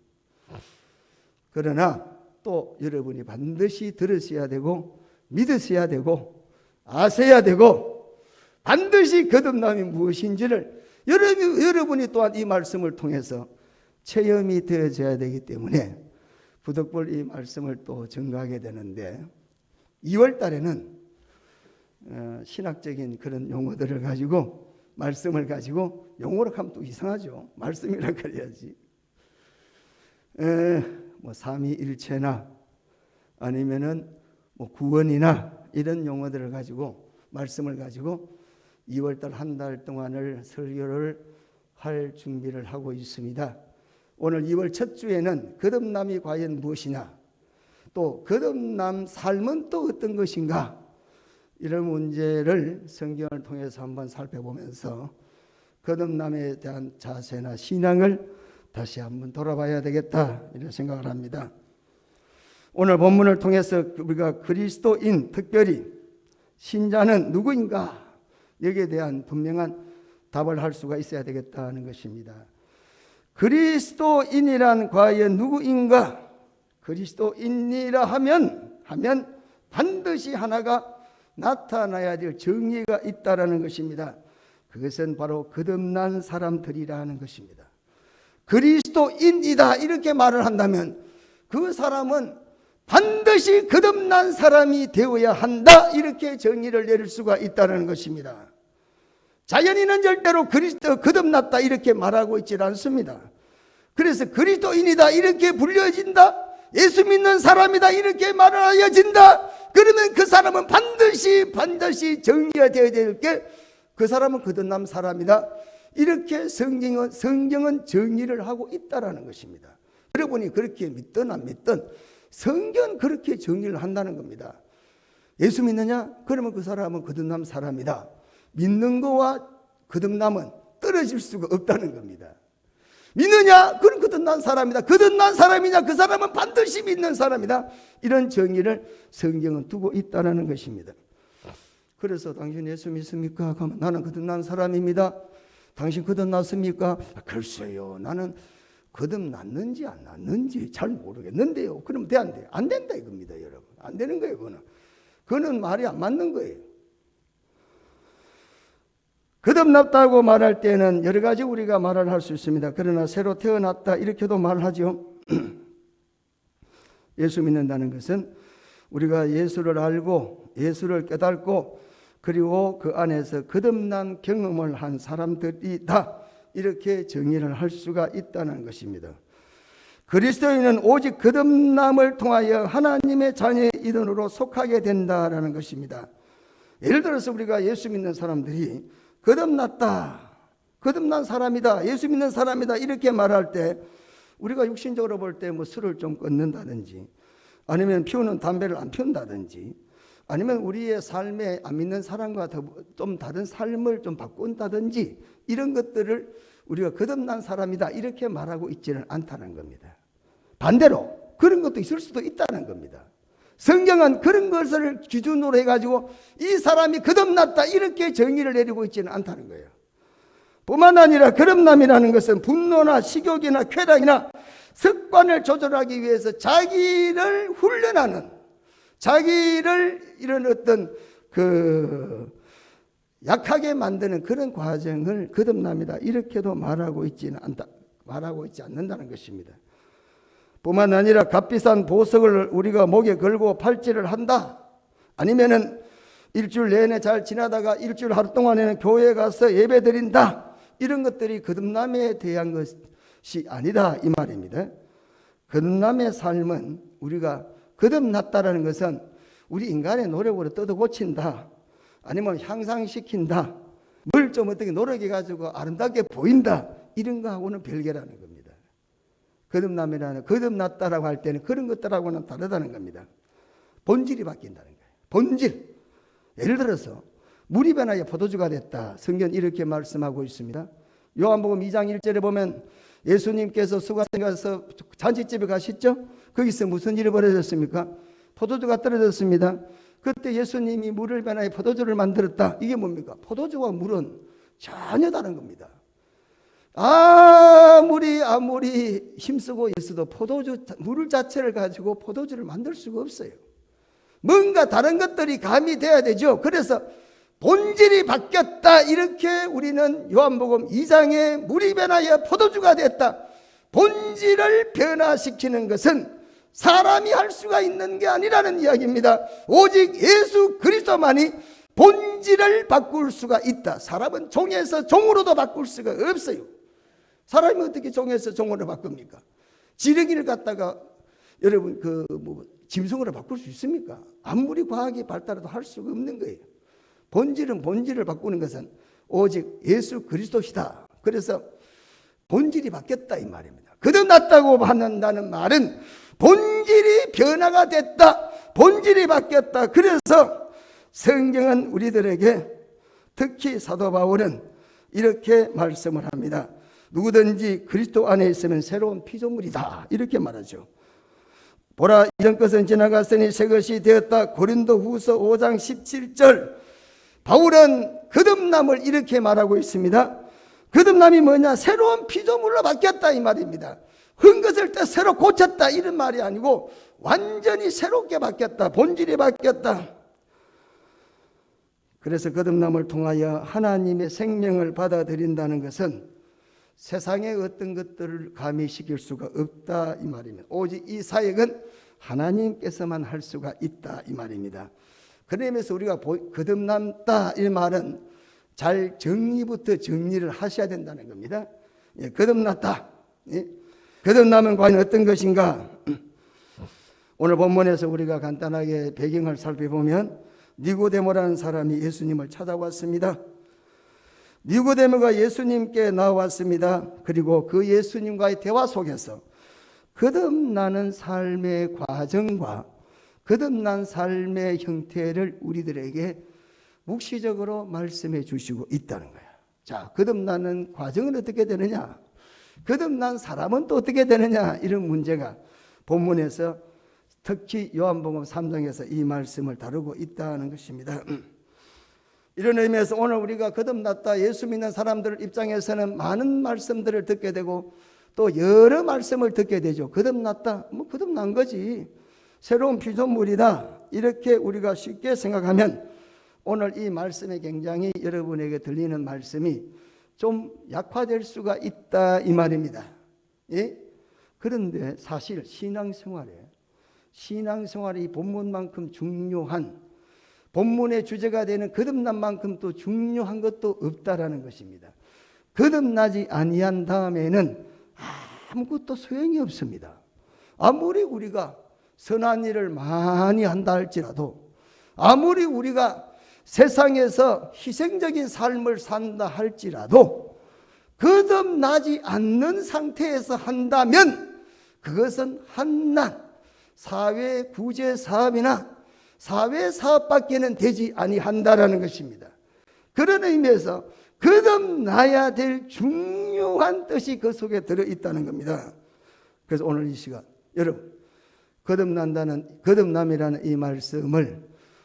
그러나 또 여러분이 반드시 들으셔야 되고 믿으셔야 되고 아셔야 되고 반드시 거듭남이 무엇인지를 여러분이 또한 이 말씀을 통해서 체험이 되어져야 되기 때문에 부득불 이 말씀을 또 증거하게 되는데 2월 달에는 신학적인 그런 용어들을 가지고 말씀을 가지고 용어로 하면 또 이상하죠. 말씀이라 그래야지. 삼위일체나 아니면은 구원이나 이런 용어들을 가지고 말씀을 가지고 2월달 한 달 동안을 설교를 할 준비를 하고 있습니다. 오늘 2월 첫 주에는 거듭남이 과연 무엇이냐, 또 거듭남 삶은 또 어떤 것인가, 이런 문제를 성경을 통해서 한번 살펴보면서 거듭남에 대한 자세나 신앙을 다시 한번 돌아봐야 되겠다 이런 생각을 합니다. 오늘 본문을 통해서 우리가 그리스도인, 특별히 신자는 누구인가, 여기에 대한 분명한 답을 할 수가 있어야 되겠다는 것입니다. 그리스도인이란 과연 누구인가? 그리스도인이라 하면 반드시 하나가 나타나야 될 정의가 있다라는 것입니다. 그것은 바로 거듭난 사람들이라는 것입니다. 그리스도인이다 이렇게 말을 한다면 그 사람은 반드시 거듭난 사람이 되어야 한다 이렇게 정의를 내릴 수가 있다는 것입니다. 자연인은 절대로 거듭났다 이렇게 말하고 있지 않습니다. 그래서 그리스도인이다 이렇게 불려진다, 예수 믿는 사람이다 이렇게 말하여진다, 그러면 그 사람은 반드시 정의가 되어야 될 게 그 사람은 거듭난 사람이다 이렇게 성경은 정의를 하고 있다라는 것입니다. 여러분이 그렇게 믿든 안 믿든 성경은 그렇게 정의를 한다는 겁니다. 예수 믿느냐? 그러면 그 사람은 거듭난 사람이다. 믿는 거와 거듭남은 떨어질 수가 없다는 겁니다. 믿느냐? 그럼 거듭난 사람이다. 거듭난 사람이냐? 그 사람은 반드시 믿는 사람이다. 이런 정의를 성경은 두고 있다는 것입니다. 그래서 당신 예수 믿습니까? 그러면 나는 거듭난 사람입니다. 당신 거듭났습니까? 글쎄요, 나는 거듭났는지 안 났는지 잘 모르겠는데요. 그러면 돼, 안 돼요? 안 된다 이겁니다, 여러분. 안 되는 거예요, 그거는 말이 안 맞는 거예요. 거듭났다고 말할 때는 여러 가지 우리가 말을 할 수 있습니다. 그러나 새로 태어났다 이렇게도 말하죠. 예수 믿는다는 것은 우리가 예수를 알고 예수를 깨닫고 그리고 그 안에서 거듭난 경험을 한 사람들이다 이렇게 정의를 할 수가 있다는 것입니다. 그리스도인은 오직 거듭남을 통하여 하나님의 자녀의 이름으로 속하게 된다라는 것입니다. 예를 들어서 우리가 예수 믿는 사람들이 거듭났다, 거듭난 사람이다, 예수 믿는 사람이다 이렇게 말할 때 우리가 육신적으로 볼 때 술을 좀 끊는다든지 아니면 피우는 담배를 안 피운다든지 아니면 우리의 삶에 안 믿는 사람과 좀 다른 삶을 좀 바꾼다든지 이런 것들을 우리가 거듭난 사람이다 이렇게 말하고 있지는 않다는 겁니다. 반대로 그런 것도 있을 수도 있다는 겁니다. 성경은 그런 것을 기준으로 해가지고 이 사람이 거듭났다 이렇게 정의를 내리고 있지는 않다는 거예요. 뿐만 아니라 거듭남이라는 것은 분노나 식욕이나 쾌락이나 습관을 조절하기 위해서 자기를 훈련하는, 자기를 이런 어떤 약하게 만드는 그런 과정을 거듭남이다 이렇게도 말하고 있지 않는다는 것입니다. 뿐만 아니라 값비싼 보석을 우리가 목에 걸고 팔찌를 한다, 아니면은 일주일 내내 잘 지나다가 일주일 하루 동안에는 교회에 가서 예배 드린다, 이런 것들이 거듭남에 대한 것이 아니다 이 말입니다. 거듭남의 삶은 우리가 거듭났다라는 것은 우리 인간의 노력으로 뜯어 고친다, 아니면 향상시킨다, 뭘 좀 어떻게 노력해가지고 아름답게 보인다, 이런 거하고는 별개라는 겁니다. 거듭났다라고 할 때는 그런 것들하고는 다르다는 겁니다. 본질이 바뀐다는 거예요. 본질. 예를 들어서 물이 변하여 포도주가 됐다. 성경 이렇게 말씀하고 있습니다. 요한복음 2장 1절에 보면 예수님께서 수가성에 가서 잔치집에 가셨죠? 거기서 무슨 일이 벌어졌습니까? 포도주가 떨어졌습니다. 그때 예수님이 물을 변하여 포도주를 만들었다. 이게 뭡니까? 포도주와 물은 전혀 다른 겁니다. 아무리 힘쓰고 있어도 물 자체를 가지고 포도주를 만들 수가 없어요. 뭔가 다른 것들이 가미돼야 되죠. 그래서 본질이 바뀌었다. 이렇게 우리는 요한복음 2장에 물이 변하여 포도주가 됐다. 본질을 변화시키는 것은 사람이 할 수가 있는 게 아니라는 이야기입니다. 오직 예수 그리스도만이 본질을 바꿀 수가 있다. 사람은 종에서 종으로도 바꿀 수가 없어요. 사람이 어떻게 종에서 종으로 바꿉니까? 지렁이를 갖다가 여러분 짐승으로 바꿀 수 있습니까? 아무리 과학이 발달해도 할 수가 없는 거예요. 본질을 바꾸는 것은 오직 예수 그리스도시다. 그래서 본질이 바뀌었다 이 말입니다. 거듭났다고 한다는 말은 본질이 변화가 됐다. 본질이 바뀌었다. 그래서 성경은 우리들에게 특히 사도 바울은 이렇게 말씀을 합니다. 누구든지 그리스도 안에 있으면 새로운 피조물이다. 이렇게 말하죠. 보라, 이전 것은 지나갔으니 새 것이 되었다. 고린도후서 5장 17절. 바울은 거듭남을 이렇게 말하고 있습니다. 거듭남이 뭐냐? 새로운 피조물로 바뀌었다 이 말입니다. 한 것을 또 새로 고쳤다 이런 말이 아니고 완전히 새롭게 바뀌었다. 본질이 바뀌었다. 그래서 거듭남을 통하여 하나님의 생명을 받아들인다는 것은 세상의 어떤 것들을 가미시킬 수가 없다 이 말입니다. 오직 이 사역은 하나님께서만 할 수가 있다 이 말입니다. 그러면서 우리가 거듭남다 이 말은 잘 정리를 하셔야 된다는 겁니다. 예, 거듭났다. 예. 거듭남은 과연 어떤 것인가? 오늘 본문에서 우리가 간단하게 배경을 살펴보면 니고데모라는 사람이 예수님을 찾아왔습니다. 니고데모가 예수님께 나왔습니다. 그리고 그 예수님과의 대화 속에서 거듭나는 삶의 과정과 거듭난 삶의 형태를 우리들에게 묵시적으로 말씀해 주시고 있다는 거야. 자, 거듭나는 과정은 어떻게 되느냐? 거듭난 사람은 또 어떻게 되느냐? 이런 문제가 본문에서 특히 요한복음 3장에서 이 말씀을 다루고 있다는 것입니다. 이런 의미에서 오늘 우리가 거듭났다 예수 믿는 사람들 입장에서는 많은 말씀들을 듣게 되고 또 여러 말씀을 듣게 되죠. 거듭났다, 거듭난 거지. 새로운 피조물이다. 이렇게 우리가 쉽게 생각하면 오늘 이 말씀이 굉장히 여러분에게 들리는 말씀이 좀 약화될 수가 있다 이 말입니다. 예? 그런데 사실 신앙생활이 본문만큼 중요한 본문의 주제가 되는 거듭난만큼 또 중요한 것도 없다라는 것입니다. 거듭나지 아니한 다음에는 아무것도 소용이 없습니다. 아무리 우리가 선한 일을 많이 한다 할지라도 아무리 우리가 세상에서 희생적인 삶을 산다 할지라도 거듭나지 않는 상태에서 한다면 그것은 한낱 사회 구제 사업이나 사회 사업밖에는 되지 아니한다라는 것입니다. 그런 의미에서 거듭나야 될 중요한 뜻이 그 속에 들어있다는 겁니다. 그래서 오늘 이 시간 여러분 거듭남이라는 이 말씀을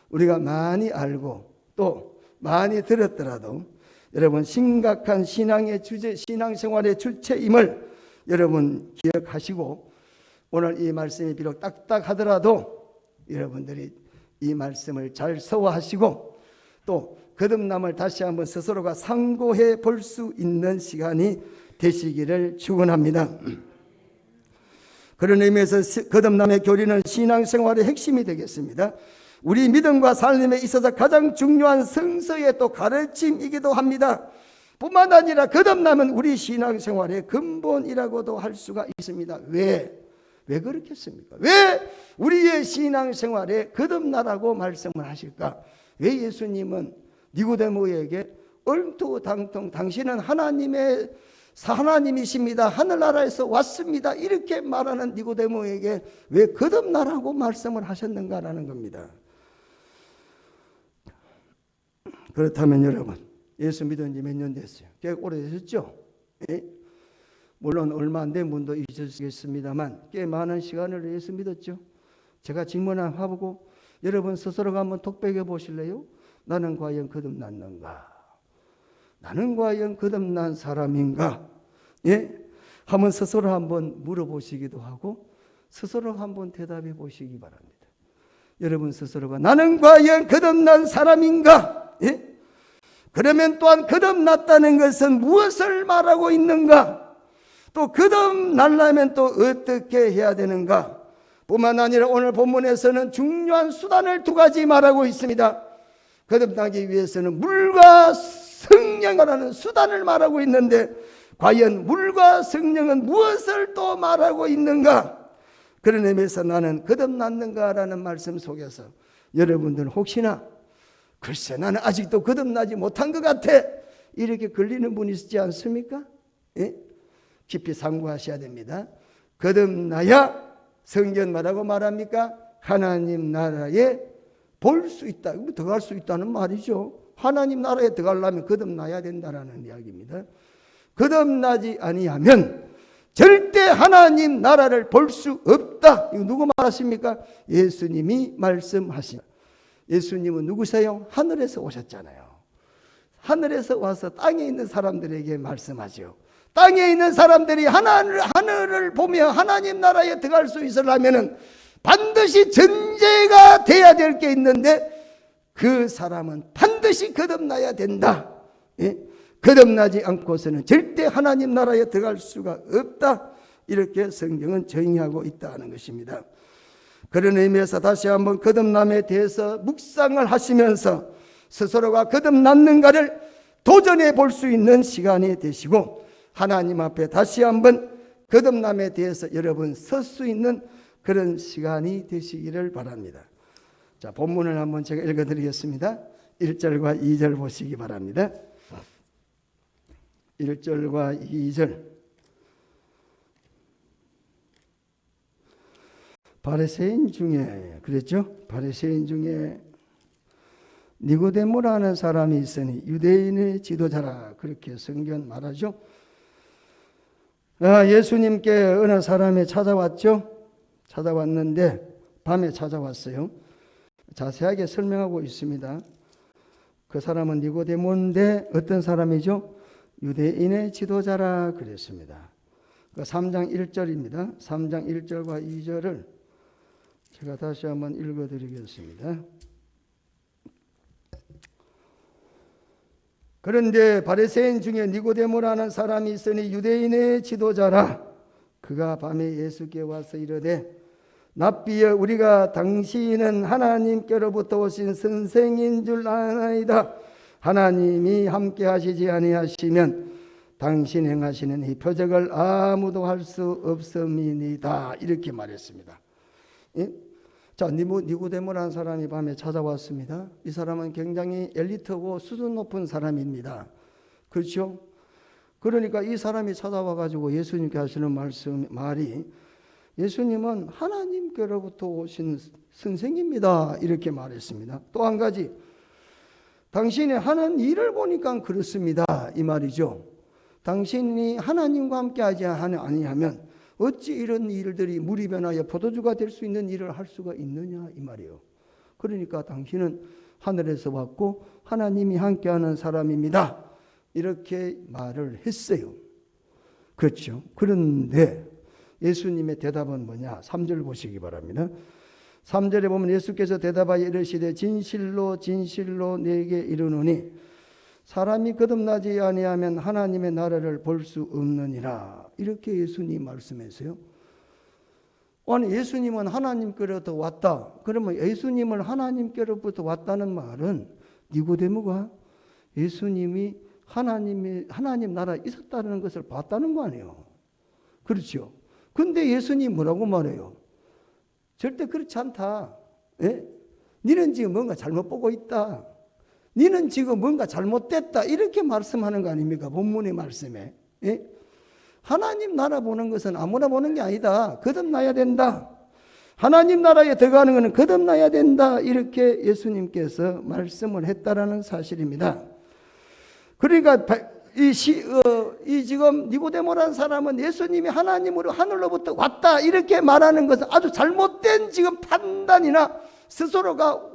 우리가 많이 알고 또 많이 들었더라도 여러분 심각한 신앙의 주제, 신앙생활의 주체임을 여러분 기억하시고 오늘 이 말씀이 비록 딱딱하더라도 여러분들이 이 말씀을 잘 소화하시고 또 거듭남을 다시 한번 스스로가 상고해 볼 수 있는 시간이 되시기를 축원합니다. 그런 의미에서 거듭남의 교리는 신앙생활의 핵심이 되겠습니다. 우리 믿음과 삶에 있어서 가장 중요한 성서의 또 가르침이기도 합니다. 뿐만 아니라 거듭남은 우리 신앙생활의 근본이라고도 할 수가 있습니다. 왜 그렇겠습니까? 왜 우리의 신앙생활에 거듭나라고 말씀을 하실까? 왜 예수님은 니고데모에게 얼토당통 당신은 하나님이십니다. 하늘나라에서 왔습니다. 이렇게 말하는 니고데모에게 왜 거듭나라고 말씀을 하셨는가라는 겁니다. 그렇다면 여러분 예수 믿은 지 몇 년 됐어요? 꽤 오래되셨죠? 예? 물론 얼마 안 된 분도 있으시겠습니다만 꽤 많은 시간을 위해서 믿었죠. 제가 질문 한번 해보고 여러분 스스로가 한번 톡백해 보실래요? 나는 과연 거듭났는가? 나는 과연 거듭난 사람인가? 예? 한번 스스로 한번 물어보시기도 하고 스스로 한번 대답해 보시기 바랍니다. 여러분 스스로가 나는 과연 거듭난 사람인가? 예? 그러면 또한 거듭났다는 것은 무엇을 말하고 있는가? 또 거듭나려면 또 어떻게 해야 되는가? 뿐만 아니라 오늘 본문에서는 중요한 수단을 두 가지 말하고 있습니다. 거듭나기 위해서는 물과 성령이라는 수단을 말하고 있는데 과연 물과 성령은 무엇을 또 말하고 있는가? 그런 의미에서 나는 거듭났는가라는 말씀 속에서 여러분들 혹시나 글쎄 나는 아직도 거듭나지 못한 것 같아 이렇게 걸리는 분이 있지 않습니까? 예? 깊이 상고하셔야 됩니다. 거듭나야 성경 뭐라고 말합니까? 하나님 나라에 볼 수 있다. 들어갈 수 있다는 말이죠. 하나님 나라에 들어가려면 거듭나야 된다는 이야기입니다. 거듭나지 아니하면 절대 하나님 나라를 볼 수 없다. 이거 누구 말하십니까? 예수님이 말씀하십니다. 예수님은 누구세요? 하늘에서 오셨잖아요. 하늘에서 와서 땅에 있는 사람들에게 말씀하죠. 땅에 있는 사람들이 하늘을 보며 하나님 나라에 들어갈 수 있으려면 반드시 전제가 돼야 될 게 있는데 그 사람은 반드시 거듭나야 된다. 예? 거듭나지 않고서는 절대 하나님 나라에 들어갈 수가 없다. 이렇게 성경은 정의하고 있다는 것입니다. 그런 의미에서 다시 한번 거듭남에 대해서 묵상을 하시면서 스스로가 거듭났는가를 도전해 볼 수 있는 시간이 되시고 하나님 앞에 다시 한번 거듭남에 대해서 여러분 설 수 있는 그런 시간이 되시기를 바랍니다. 자, 본문을 한번 제가 읽어드리겠습니다. 1절과 2절 보시기 바랍니다. 1절과 2절. 바리새인 중에 그랬죠? 바리새인 중에 니고데모라는 사람이 있으니 유대인의 지도자라 그렇게 성경 말하죠. 예수님께 어느 사람이 찾아왔죠. 찾아왔는데 밤에 찾아왔어요. 자세하게 설명하고 있습니다. 그 사람은 니고데모인데 어떤 사람이죠? 유대인의 지도자라 그랬습니다. 3장 1절입니다. 3장 1절과 2절을 제가 다시 한번 읽어드리겠습니다. 그런데 바리새인 중에 니고데모라는 사람이 있으니 유대인의 지도자라. 그가 밤에 예수께 와서 이르되 랍비여 우리가 당신은 하나님께로부터 오신 선생인 줄 아나이다. 하나님이 함께 하시지 아니하시면 당신 행하시는 이 표적을 아무도 할 수 없음이니이다. 이렇게 말했습니다. 예? 자, 니고데모라는 사람이 밤에 찾아왔습니다. 이 사람은 굉장히 엘리트고 수준 높은 사람입니다. 그렇죠? 그러니까 이 사람이 찾아와가지고 예수님께 하시는 말이 예수님은 하나님께로부터 오신 선생입니다. 이렇게 말했습니다. 또 한 가지, 당신이 하는 일을 보니까 그렇습니다. 이 말이죠. 당신이 하나님과 함께 하지 아니하면 어찌 이런 일들이 물이 변하여 포도주가 될 수 있는 일을 할 수가 있느냐 이 말이에요. 그러니까 당신은 하늘에서 왔고 하나님이 함께하는 사람입니다. 이렇게 말을 했어요. 그렇죠. 그런데 예수님의 대답은 뭐냐? 3절 보시기 바랍니다. 3절에 보면 예수께서 대답하여 이르시되 진실로 진실로 내게 이르노니 사람이 거듭나지 아니하면 하나님의 나라를 볼 수 없느니라. 이렇게 예수님 말씀하세요. 아니 예수님은 하나님께로부터 왔다. 그러면 예수님을 하나님께로부터 왔다는 말은 니고데모가 예수님이 하나님 나라에 있었다는 것을 봤다는 거 아니에요. 그렇죠. 근데 예수님 뭐라고 말해요? 절대 그렇지 않다. 예? 너는 지금 뭔가 잘못 보고 있다. 너는 지금 뭔가 잘못됐다. 이렇게 말씀하는 거 아닙니까? 본문의 말씀에. 예? 하나님 나라 보는 것은 아무나 보는 게 아니다. 거듭나야 된다. 하나님 나라에 들어가는 것은 거듭나야 된다. 이렇게 예수님께서 말씀을 했다라는 사실입니다. 그러니까 이 지금 니고데모라는 사람은 예수님이 하나님으로 하늘로부터 왔다 이렇게 말하는 것은 아주 잘못된 지금 판단이나 스스로가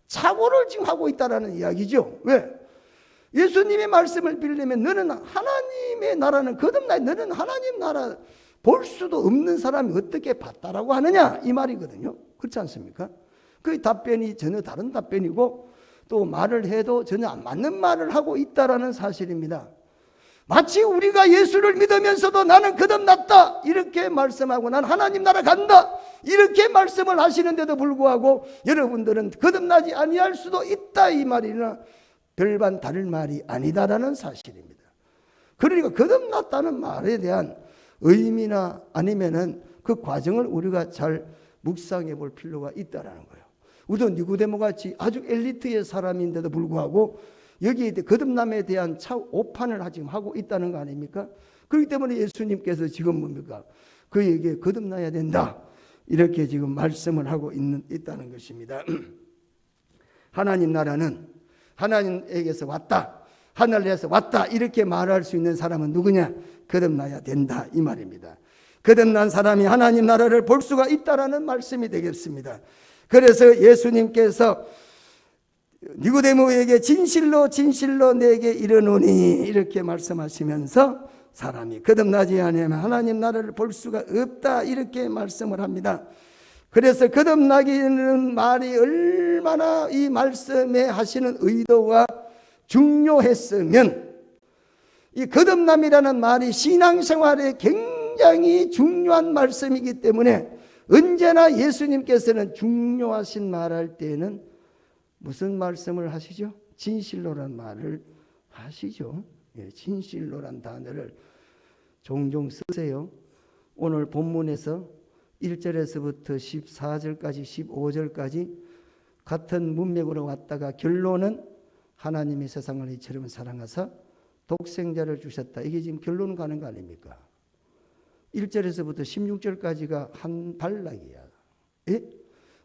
착오를 지금 하고 있다라는 이야기죠. 왜? 예수님의 말씀을 빌리면 너는 하나님의 나라는 거듭나야 너는 하나님 나라 볼 수도 없는 사람이 어떻게 봤다라고 하느냐 이 말이거든요. 그렇지 않습니까? 그 답변이 전혀 다른 답변이고 또 말을 해도 전혀 안 맞는 말을 하고 있다라는 사실입니다. 마치 우리가 예수를 믿으면서도 나는 거듭났다 이렇게 말씀하고 난 하나님 나라 간다 이렇게 말씀을 하시는데도 불구하고 여러분들은 거듭나지 아니할 수도 있다 이 말이나 별반 다를 말이 아니다라는 사실입니다. 그러니까 거듭났다는 말에 대한 의미나 아니면은 그 과정을 우리가 잘 묵상해 볼 필요가 있다라는 거예요. 우리도 니고데모 같이 아주 엘리트의 사람인데도 불구하고 여기에 거듭남에 대한 오판을 지금 하고 있다는 거 아닙니까? 그렇기 때문에 예수님께서 지금 뭡니까? 그에게 거듭나야 된다 이렇게 지금 말씀을 하고 있다는 것입니다. 하나님 나라는 하나님에게서 왔다 하늘에서 왔다 이렇게 말할 수 있는 사람은 누구냐? 거듭나야 된다 이 말입니다. 거듭난 사람이 하나님 나라를 볼 수가 있다라는 말씀이 되겠습니다. 그래서 예수님께서 니고데모에게 진실로 진실로 내게 이르노니 이렇게 말씀하시면서 사람이 거듭나지 아니하면 하나님 나라를 볼 수가 없다 이렇게 말씀을 합니다. 그래서 거듭나기는 말이 얼마나 이 말씀에 하시는 의도가 중요했으면 이 거듭남이라는 말이 신앙생활에 굉장히 중요한 말씀이기 때문에 언제나 예수님께서는 중요하신 말할 때에는 무슨 말씀을 하시죠? 진실로란 말을 하시죠. 예, 진실로란 단어를 종종 쓰세요. 오늘 본문에서 1절에서부터 14절까지 15절까지 같은 문맥으로 왔다가 결론은 하나님이 세상을 이처럼 사랑하사 독생자를 주셨다. 이게 지금 결론 가는 거 아닙니까? 1절에서부터 16절까지가 한 단락이야. 예?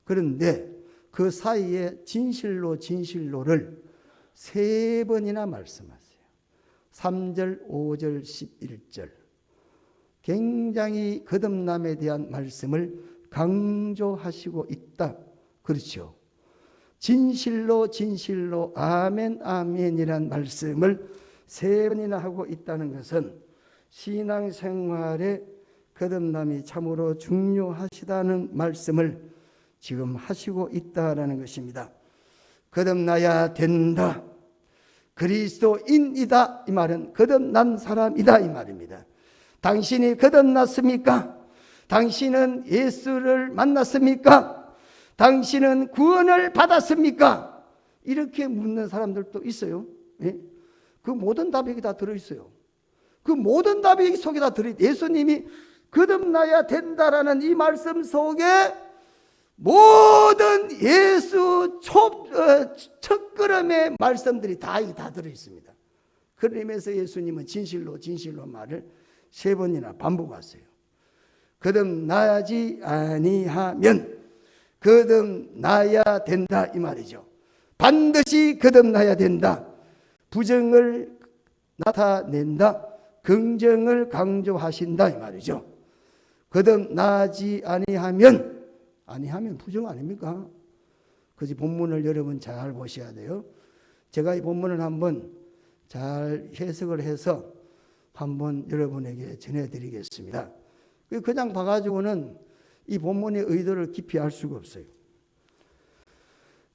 그런데 그 사이에 진실로 진실로를 3번이나 말씀하세요. 3절, 5절, 11절. 굉장히 거듭남에 대한 말씀을 강조하시고 있다. 그렇죠. 진실로 진실로 아멘 아멘이란 말씀을 3번이나 하고 있다는 것은 신앙생활에 거듭남이 참으로 중요하시다는 말씀을 지금 하시고 있다라는 것입니다. 거듭나야 된다. 그리스도인이다. 이 말은 거듭난 사람이다. 이 말입니다. 당신이 거듭났습니까? 당신은 예수를 만났습니까? 당신은 구원을 받았습니까? 이렇게 묻는 사람들도 있어요. 예? 그 모든 답이 여기 다 들어있어요. 그 모든 답이 여기 속에 다 들어있어요. 예수님이 거듭나야 된다라는 이 말씀 속에 모든 예수 첫걸음의 말씀들이 다 들어있습니다. 그런 의미에서 예수님은 진실로 진실로 말을 3번이나 반복하세요. 거듭나지 아니하면 거듭나야 된다 이 말이죠. 반드시 거듭나야 된다. 부정을 나타낸다. 긍정을 강조하신다 이 말이죠. 거듭나지 아니하면 부정 아닙니까? 그래서 본문을 여러분 잘 보셔야 돼요. 제가 이 본문을 한번 잘 해석을 해서 한번 여러분에게 전해드리겠습니다. 그냥 봐가지고는 이 본문의 의도를 깊이 알 수가 없어요.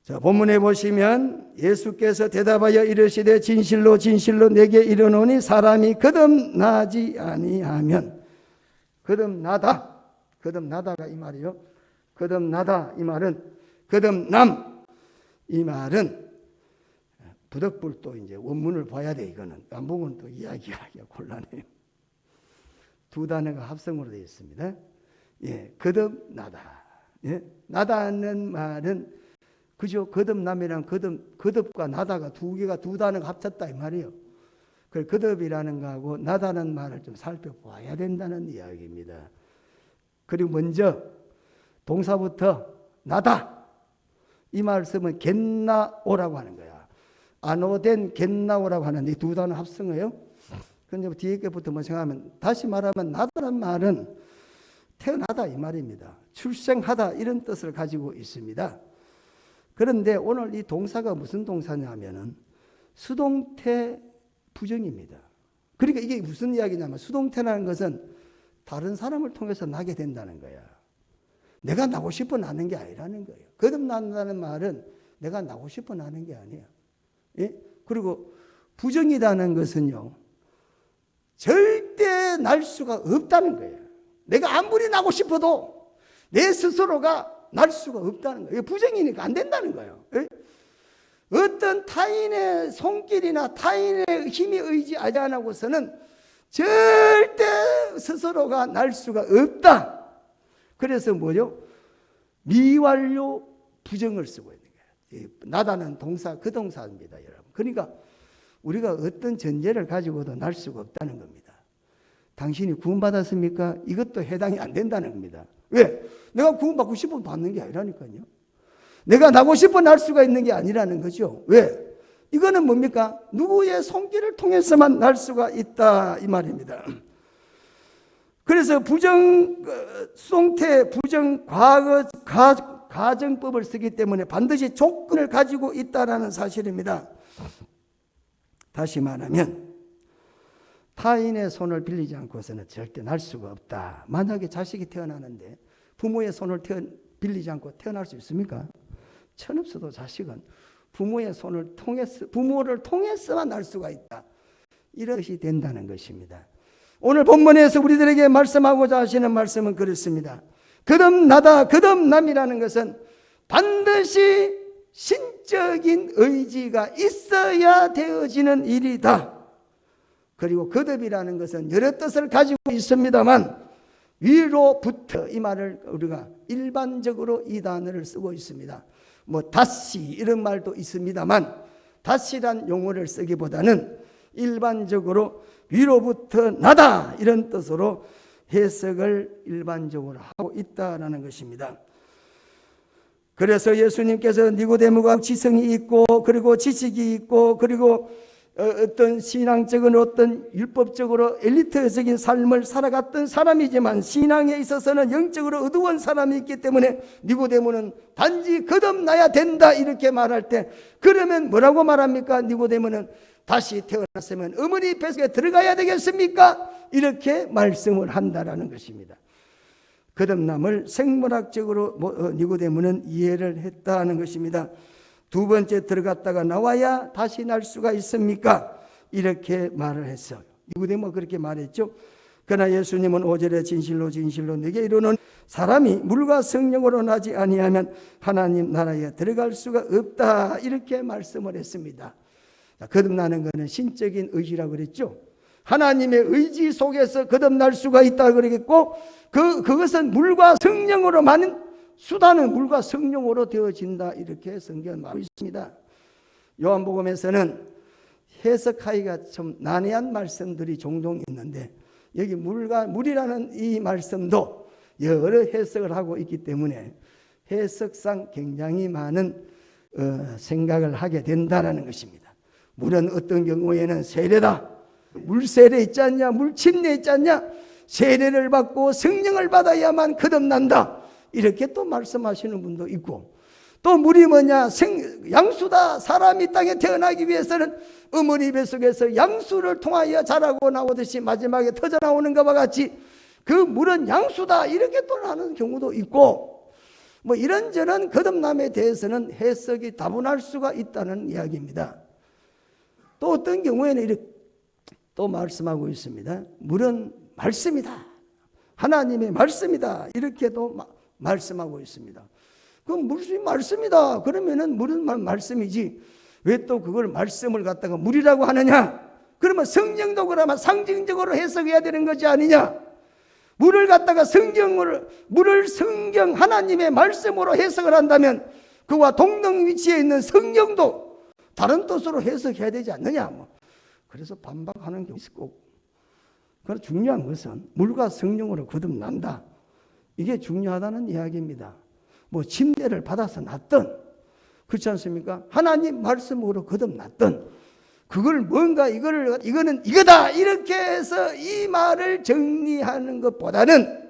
자, 본문에 보시면 예수께서 대답하여 이르시되 진실로 진실로 내게 이르노니 사람이 거듭나지 아니하면 거듭나다가 이 말이요. 거듭나다 이 말은 거듭남 이 말은 부득불도 이제 원문을 봐야 돼. 이거는 안 보면 또 이야기하기가 곤란해요. 2 단어가 합성으로 되어 있습니다. 예, 거듭나다. 예, 나다는 말은 그죠? 거듭남이랑 거듭과 나다가 2 단어가 합쳤다 이 말이에요. 그 거듭이라는 거하고 나다는 말을 좀 살펴봐야 된다는 이야기입니다. 그리고 먼저 동사부터 나다 이 말씀은 겟나오라고 하는 거야. 아노된 겟나오라고 하는데 2 단어 합성어요. 근데 뒤에 게부터 뭐 생각하면, 다시 말하면 나다란 말은 태어나다 이 말입니다. 출생하다 이런 뜻을 가지고 있습니다. 그런데 오늘 이 동사가 무슨 동사냐면은 수동태 부정입니다. 그러니까 이게 무슨 이야기냐면, 수동태라는 것은 다른 사람을 통해서 나게 된다는 거야. 내가 나고 싶어 나는 게 아니라는 거예요. 거듭난다는 말은 내가 나고 싶어 나는 게 아니야. 예? 그리고 부정이라는 것은요, 절대 날 수가 없다는 거예요. 내가 아무리 나고 싶어도 내 스스로가 날 수가 없다는 거예요. 부정이니까 안 된다는 거예요. 예? 어떤 타인의 손길이나 타인의 힘이 의지하지 않고서는 절대 스스로가 날 수가 없다. 그래서 뭐죠? 미완료 부정을 쓰고 있는 거예요. 나다는 동사, 그 동사입니다, 여러분. 그러니까 우리가 어떤 전제를 가지고도 날 수가 없다는 겁니다. 당신이 구원받았습니까? 이것도 해당이 안 된다는 겁니다. 왜? 내가 구원받고 싶으면 받는 게 아니라니까요. 내가 나고 싶어 날 수가 있는 게 아니라는 거죠. 왜? 이거는 뭡니까? 누구의 손길을 통해서만 날 수가 있다 이 말입니다. 그래서 부정 수동태 부정 과거 가정법을 쓰기 때문에 반드시 조건을 가지고 있다라는 사실입니다. 다시 말하면 타인의 손을 빌리지 않고서는 절대 날 수가 없다. 만약에 자식이 태어나는데 부모의 손을 빌리지 않고 태어날 수 있습니까? 천없어도 자식은 부모의 손을 통해서, 부모를 통해서만 날 수가 있다. 이런 것이 된다는 것입니다. 오늘 본문에서 우리들에게 말씀하고자 하시는 말씀은 그렇습니다. 거듭나다, 거듭남이라는 것은 반드시 신적인 의지가 있어야 되어지는 일이다. 그리고 거듭이라는 것은 여러 뜻을 가지고 있습니다만 위로부터, 이 말을 우리가 일반적으로 이 단어를 쓰고 있습니다. 뭐 다시 이런 말도 있습니다만 다시란 용어를 쓰기보다는 일반적으로 위로부터 나다 이런 뜻으로 해석을 일반적으로 하고 있다라는 것입니다. 그래서 예수님께서 니고데모가 지성이 있고 그리고 지식이 있고 그리고 어떤 신앙적인 어떤 율법적으로 엘리트적인 삶을 살아갔던 사람이지만 신앙에 있어서는 영적으로 어두운 사람이 있기 때문에 니고데모는 단지 거듭나야 된다 이렇게 말할 때, 그러면 뭐라고 말합니까? 니고데모는 다시 태어났으면 어머니 뱃속에 들어가야 되겠습니까? 이렇게 말씀을 한다라는 것입니다. 거듭남을 생물학적으로 니고데모는 이해를 했다는 것입니다. 두 번째 들어갔다가 나와야 다시 날 수가 있습니까? 이렇게 말을 했어요. 니고데모가 그렇게 말했죠. 그러나 예수님은 5절에 진실로 진실로 내게 이르노니 사람이 물과 성령으로 나지 아니하면 하나님 나라에 들어갈 수가 없다 이렇게 말씀을 했습니다. 거듭나는 것은 신적인 의지라고 그랬죠. 하나님의 의지 속에서 거듭날 수가 있다 그러겠고 그것은 물과 성령으로만, 수단은 물과 성령으로 되어진다 이렇게 성경은 말하고 있습니다. 요한복음에서는 해석하기가 좀 난해한 말씀들이 종종 있는데 여기 물이라는 이 말씀도 여러 해석을 하고 있기 때문에 해석상 굉장히 많은 생각을 하게 된다는 것입니다. 물은 어떤 경우에는 세례다, 물세례 있지 않냐, 물침례 있지 않냐, 세례를 받고 성령을 받아야만 거듭난다 이렇게 또 말씀하시는 분도 있고, 또 물이 뭐냐, 양수다. 사람이 땅에 태어나기 위해서는 어머니 뱃속에서 양수를 통하여 자라고 나오듯이 마지막에 터져나오는 것과 같이 그 물은 양수다 이렇게 또 하는 경우도 있고, 뭐 이런저런 거듭남에 대해서는 해석이 다분할 수가 있다는 이야기입니다. 또 어떤 경우에는 이렇게 또 말씀하고 있습니다. 물은 말씀이다, 하나님의 말씀이다 이렇게도 말씀하고 있습니다. 그럼 물이 말씀이다 그러면은 물은 말씀이지 왜 또 그걸 말씀을 갖다가 물이라고 하느냐? 그러면 성령도 그러면 상징적으로 해석해야 되는 것이 아니냐? 물을 갖다가 물을 성경 하나님의 말씀으로 해석을 한다면 그와 동등 위치에 있는 성령도 다른 뜻으로 해석해야 되지 않느냐? 그래서 반박하는 경우 있고, 그러나 중요한 것은 물과 성령으로 거듭난다. 이게 중요하다는 이야기입니다. 뭐 침례를 받아서 났든 그렇지 않습니까? 하나님 말씀으로 거듭났든 그걸 뭔가 이거는 이거다 이렇게 해서 이 말을 정리하는 것보다는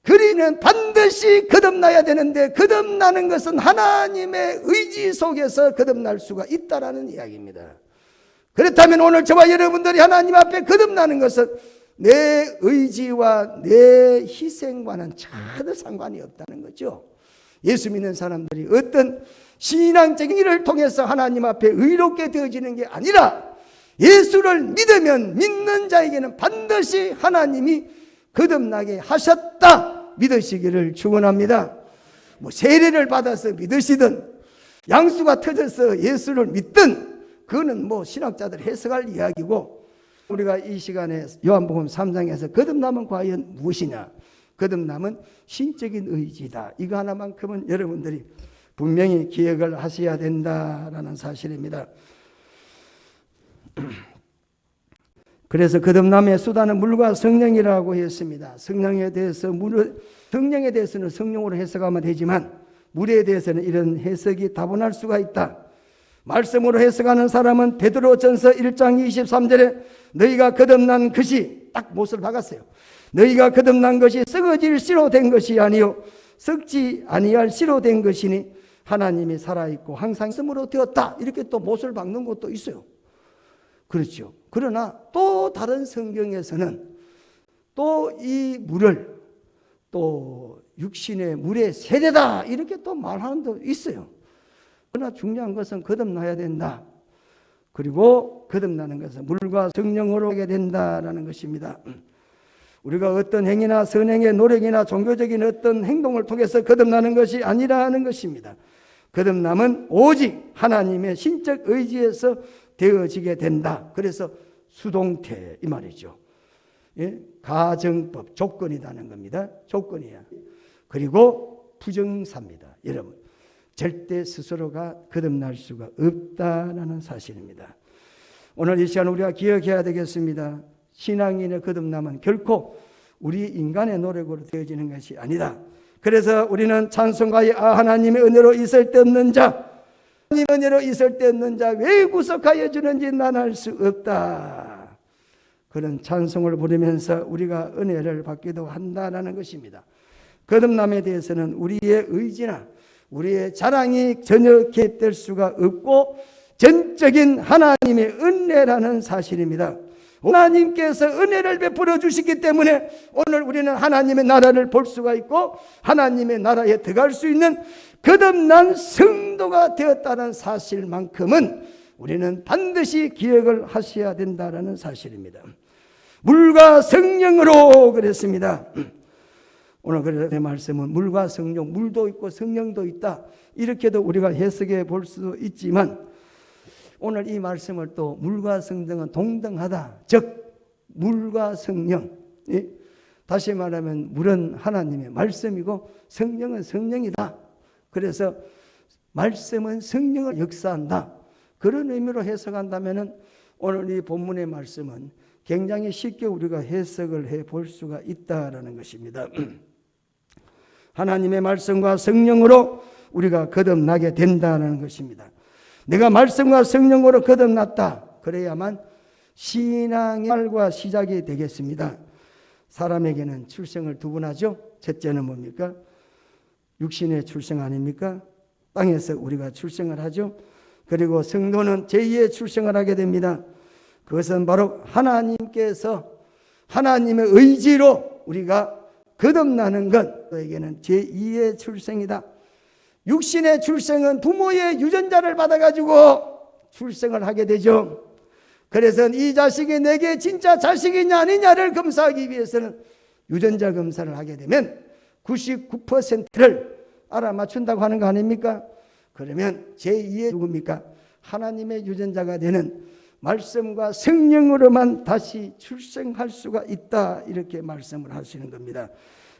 그리는 반드시 거듭나야 되는데 거듭나는 것은 하나님의 의지 속에서 거듭날 수가 있다라는 이야기입니다. 그렇다면 오늘 저와 여러분들이 하나님 앞에 거듭나는 것은 내 의지와 내 희생과는 전혀 상관이 없다는 거죠. 예수 믿는 사람들이 어떤 신앙적인 일을 통해서 하나님 앞에 의롭게 되어지는 게 아니라 예수를 믿으면 믿는 자에게는 반드시 하나님이 거듭나게 하셨다 믿으시기를 축원합니다. 뭐 세례를 받아서 믿으시든 양수가 터져서 예수를 믿든 그거는 뭐 신학자들 해석할 이야기고, 우리가 이 시간에 요한복음 3장에서 거듭남은 과연 무엇이냐? 거듭남은 신적인 의지다. 이거 하나만큼은 여러분들이 분명히 기억을 하셔야 된다라는 사실입니다. 그래서 거듭남의 수단은 물과 성령이라고 했습니다. 성령에 대해서는 성령으로 해석하면 되지만 물에 대해서는 이런 해석이 다분할 수가 있다. 말씀으로 해석하는 사람은 베드로전서 1장 23절에 너희가 거듭난 것이 딱 못을 박았어요. 너희가 거듭난 것이 썩어질 씨로 된 것이 아니요 썩지 아니할 씨로 된 것이니 하나님이 살아있고 항상 있음으로 되었다. 이렇게 또 못을 박는 것도 있어요. 그렇죠. 그러나 또 다른 성경에서는 또 이 물을 또 육신의 물의 세례다 이렇게 또 말하는 도 있어요. 그러나 중요한 것은 거듭나야 된다. 그리고 거듭나는 것은 물과 성령으로 하게 된다라는 것입니다. 우리가 어떤 행위나 선행의 노력이나 종교적인 어떤 행동을 통해서 거듭나는 것이 아니라는 것입니다. 거듭남은 오직 하나님의 신적 의지에서 되어지게 된다. 그래서 수동태 이 말이죠. 예? 가정법 조건이라는 겁니다. 조건이야. 그리고 부정사입니다. 여러분 절대 스스로가 거듭날 수가 없다라는 사실입니다. 오늘 이 시간 우리가 기억해야 되겠습니다. 신앙인의 거듭남은 결코 우리 인간의 노력으로 되어지는 것이 아니다. 그래서 우리는 찬송가에 하나님의 은혜로 있을 데 없는 자, 하나님의 은혜로 있을 데 없는 자 왜 구속하여 주는지 난 알 수 없다. 그런 찬송을 부르면서 우리가 은혜를 받기도 한다는 것입니다. 거듭남에 대해서는 우리의 의지나 우리의 자랑이 전혀 개입될 수가 없고 전적인 하나님의 은혜라는 사실입니다. 하나님께서 은혜를 베풀어 주시기 때문에 오늘 우리는 하나님의 나라를 볼 수가 있고 하나님의 나라에 들어갈 수 있는 거듭난 성도가 되었다는 사실만큼은 우리는 반드시 기억을 하셔야 된다는 사실입니다. 물과 성령으로 그랬습니다. 오늘 그의 말씀은 물과 성령, 물도 있고 성령도 있다. 이렇게도 우리가 해석해 볼 수도 있지만 오늘 이 말씀을 또 물과 성령은 동등하다. 즉 물과 성령. 다시 말하면 물은 하나님의 말씀이고 성령은 성령이다. 그래서 말씀은 성령을 역사한다. 그런 의미로 해석한다면 오늘 이 본문의 말씀은 굉장히 쉽게 우리가 해석을 해 볼 수가 있다라는 것입니다. 하나님의 말씀과 성령으로 우리가 거듭나게 된다는 것입니다. 내가 말씀과 성령으로 거듭났다. 그래야만 신앙의 말과 시작이 되겠습니다. 사람에게는 출생을 두 번 하죠. 첫째는 뭡니까? 육신의 출생 아닙니까? 땅에서 우리가 출생을 하죠. 그리고 성도는 제2의 출생을 하게 됩니다. 그것은 바로 하나님께서 하나님의 의지로 우리가 거듭나는 것, 너에게는 제2의 출생이다. 육신의 출생은 부모의 유전자를 받아가지고 출생을 하게 되죠. 그래서 이 자식이 내게 진짜 자식이냐 아니냐를 검사하기 위해서는 유전자 검사를 하게 되면 99%를 알아맞춘다고 하는 거 아닙니까? 그러면 제2의 누굽니까? 하나님의 유전자가 되는 말씀과 성령으로만 다시 출생할 수가 있다. 이렇게 말씀을 하시는 겁니다.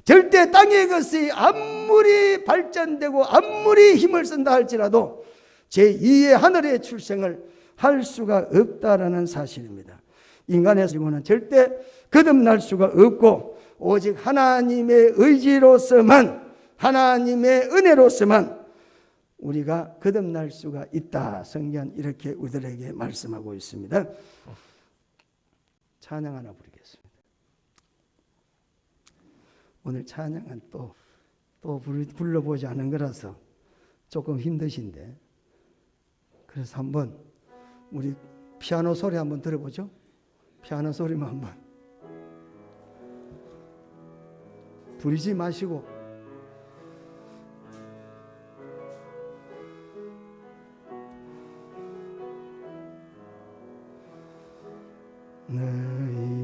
절대 땅의 것이 아무리 발전되고 아무리 힘을 쓴다 할지라도 제2의 하늘의 출생을 할 수가 없다라는 사실입니다. 인간의 지구는 절대 거듭날 수가 없고 오직 하나님의 의지로서만, 하나님의 은혜로서만 우리가 거듭날 수가 있다. 성경 이렇게 우리들에게 말씀하고 있습니다. 찬양 하나 부르겠습니다. 오늘 찬양은 또 불러보지 않은 거라서 조금 힘드신데, 그래서 한번 우리 피아노 소리 한번 들어보죠. 피아노 소리만 한번. 부리지 마시고.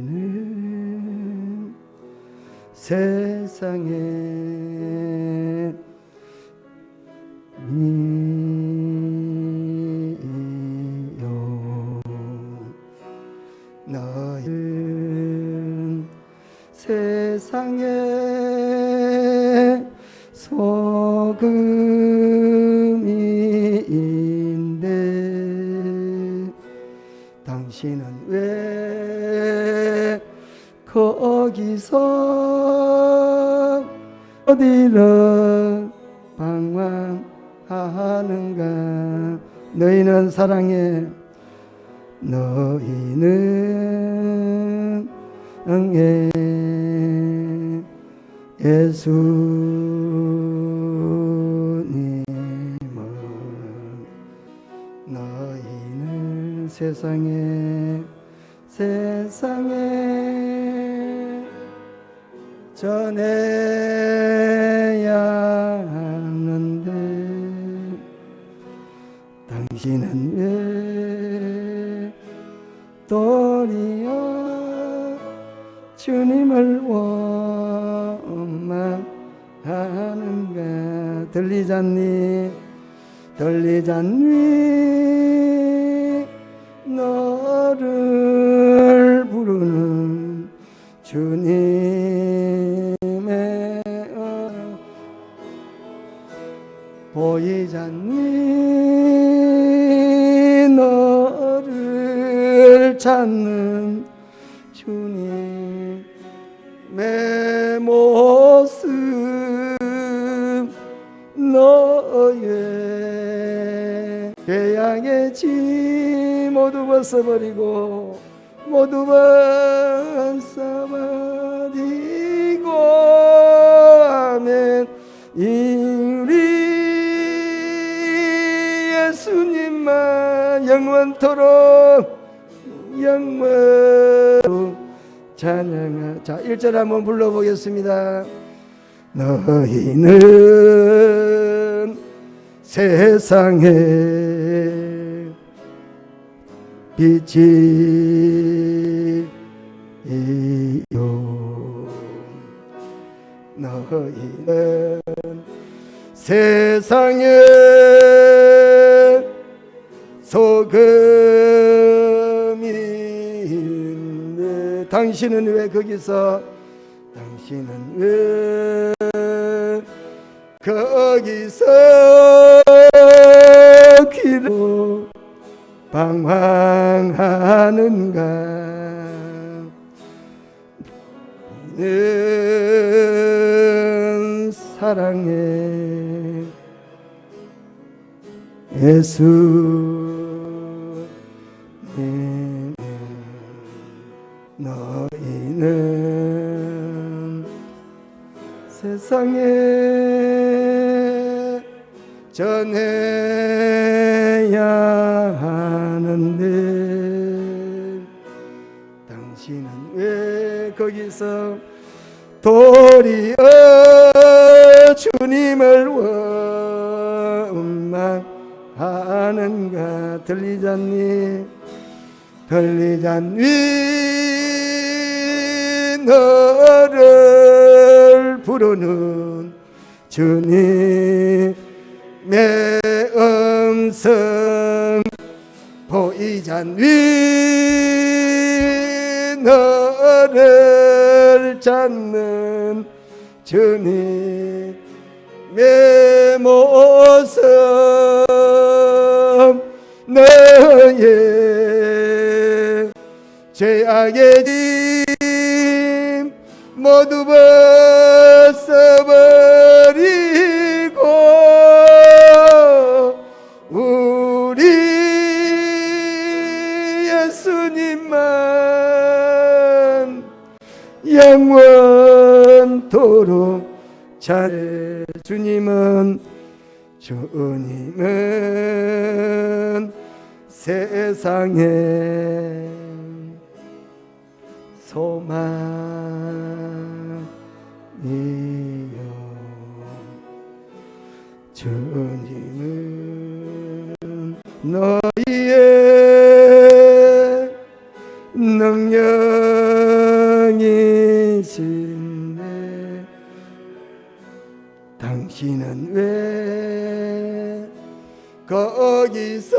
너희는 세상에 미요 너희는 세상에 소금인데 당신은 왜 거기서 어디로 방황하는가. 너희는 사랑해. 너희는 응애 예수님은 너희는 세상에 전해야 하는데 당신은 왜 도리어 주님을 원망하는가. 들리잖니 너를 부르는 주님의 보이잖니 너를 찾는 주님의 모습. 너의 죄악의 짐 모두 벗어버리고 아멘. 우리 예수님만 영원토록 찬양하. 자, 1절 한번 불러보겠습니다. 너희는 세상에 빛이요 너희는 세상에 소금인데 당신은 왜 거기서 길로 방황하는가. 는 사랑해 예수님. 너희는 세상에 전해야 하는데 당신은 왜 거기서 도리어 주님을 원망하는가. 들리잖니 너를 부르는 주님의 음성 보이잖니 너를 찾는 주님의 모습. 너의 죄악의 짐 모두 벗어버리고 주님은 세상의 소망이요. 주님은 너희의 능력이신데 당신은 왜 거기서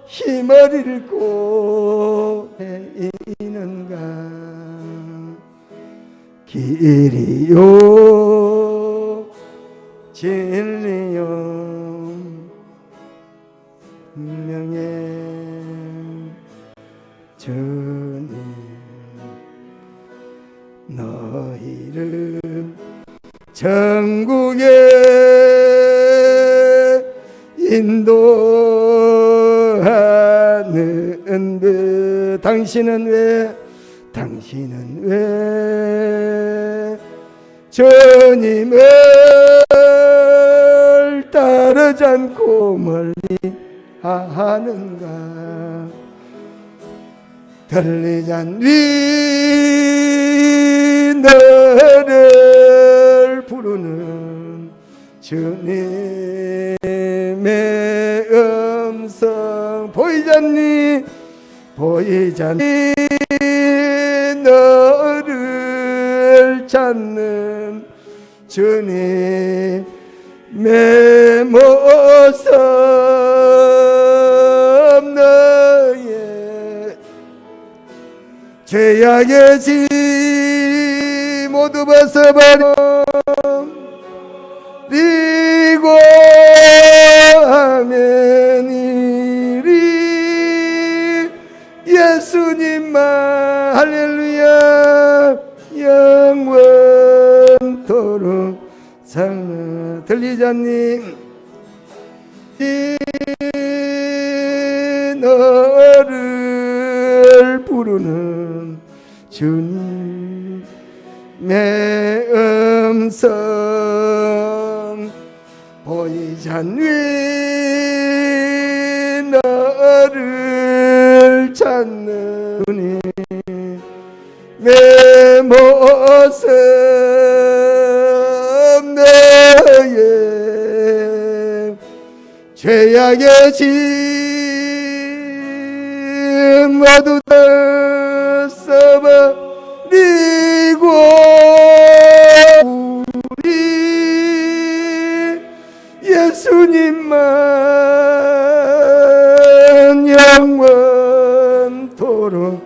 힘을 잃고 있는가? 길이요 진리요 명예 주님, 너희를 천국에 인도하는데 당신은 왜 주님을 따르지 않고 멀리 하는가? 들리지 않니 너를 부르는 주님의 음성 보이지 않니 너를 찾는 주님의 모습 너의 죄악의 짐 모두 벗어버리고 하면 이리 예수님만 할렐루야 영원토록 살아. 들리지 않니 너를 부르는 주님의 음성 보이지 않니 너를 찾는 주님의 모습 너의 죄악의 짐 모두 다 써버리고 우리 예수님만 영원토록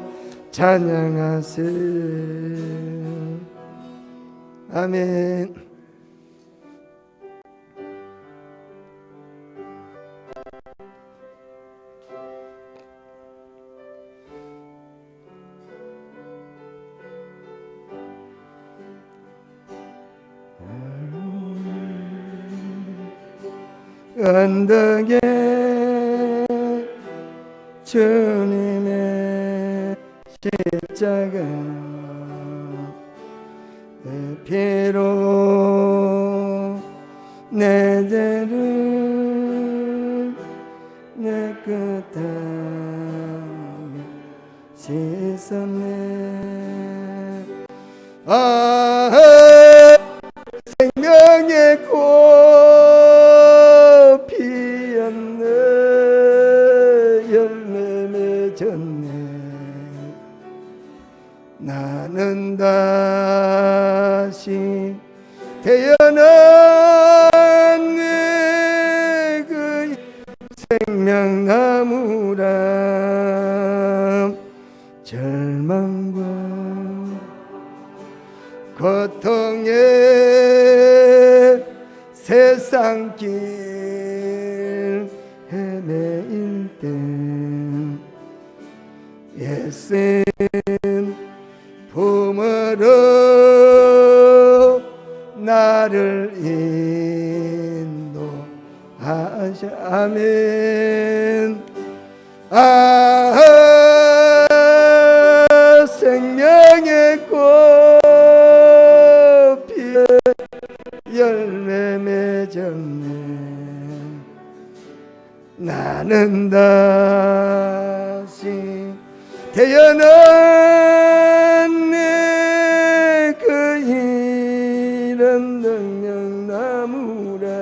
찬양하세. 아멘. 언덕에 주님의 십자가 피로 내 죄를 내 끝에 씻었네. 아 생명의 꽃 피었네. 열매 맺었네. 나는 다시 태어났네. 그 생명나무라. 절망과 고통의 세상길 헤매일 때 예수님 품으로 나를 인도하셔. 아멘. 생명의 꽃 나는 다시 태어난 내 그 이름 능력나무라.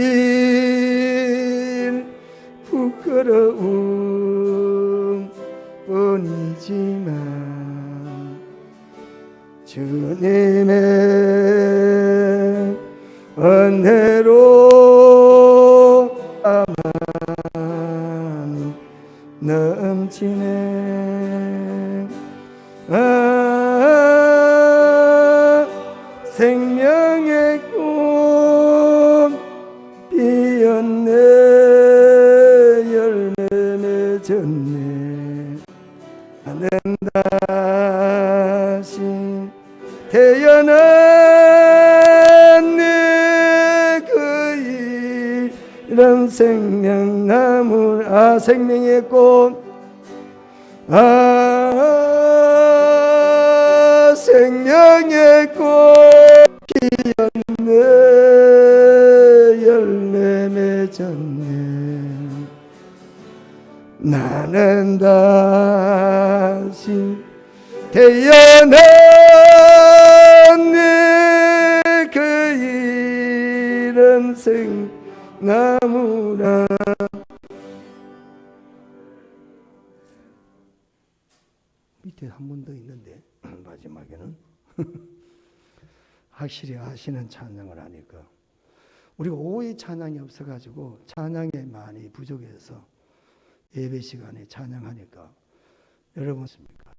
인생길 부끄러움 뿐이지만 주님의 은혜로 아만이 넘치네. 생명의 꽃 피었네. 열매 맺었네. 나는 다시 태어난 내 그 이름 생명나무. 생명의 꽃. 생명의 꽃 피었네. 열매 맺었네. 나는 다시 태어난 내 그 이름 생나무라. 밑에 한 번 더 있는데 마지막에는 확실히 아시는 찬양을 하니까 우리가 오해 찬양이 없어가지고 찬양에 많이 부족해서 예배 시간에 찬양하니까 여러분 습니까?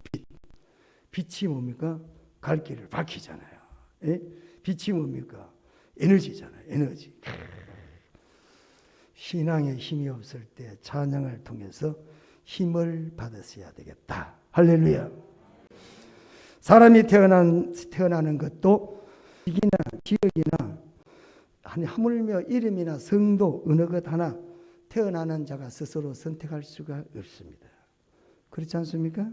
빛이 뭡니까? 갈 길을 밝히잖아요. 예? 빛이 뭡니까? 에너지잖아요. 에너지. 신앙에 힘이 없을 때 찬양을 통해서 힘을 받으셔야 되겠다. 할렐루야. 사람이 태어나는 것도 지역이나 하물며 이름이나 성도 어느 것 하나 태어나는 자가 스스로 선택할 수가 없습니다. 그렇지 않습니까?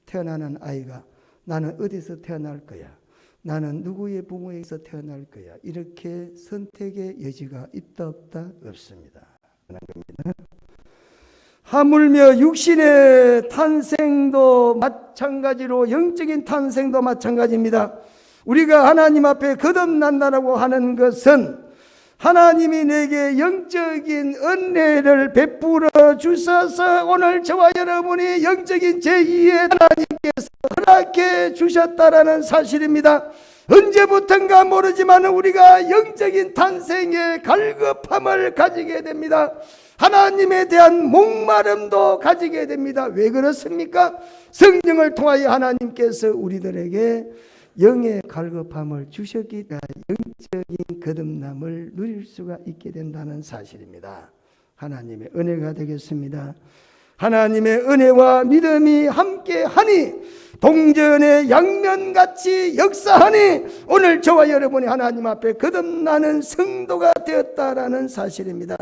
태어나는 아이가 나는 어디서 태어날 거야, 나는 누구의 부모에게서 태어날 거야, 이렇게 선택의 여지가 있다 없다 없습니다. 하물며 육신의 탄생도 마찬가지로 영적인 탄생도 마찬가지입니다. 우리가 하나님 앞에 거듭난다라고 하는 것은 하나님이 내게 영적인 은혜를 베풀어 주셔서 오늘 저와 여러분이 영적인 제2의 하나님께서 허락해 주셨다라는 사실입니다. 언제부턴가 모르지만 우리가 영적인 탄생의 갈급함을 가지게 됩니다. 하나님에 대한 목마름도 가지게 됩니다. 왜 그렇습니까? 성령을 통하여 하나님께서 우리들에게 영의 갈급함을 주셨기 때문에 영적인 거듭남을 누릴 수가 있게 된다는 사실입니다. 하나님의 은혜가 되겠습니다. 하나님의 은혜와 믿음이 함께하니 동전의 양면같이 역사하니 오늘 저와 여러분이 하나님 앞에 거듭나는 성도가 되었다라는 사실입니다.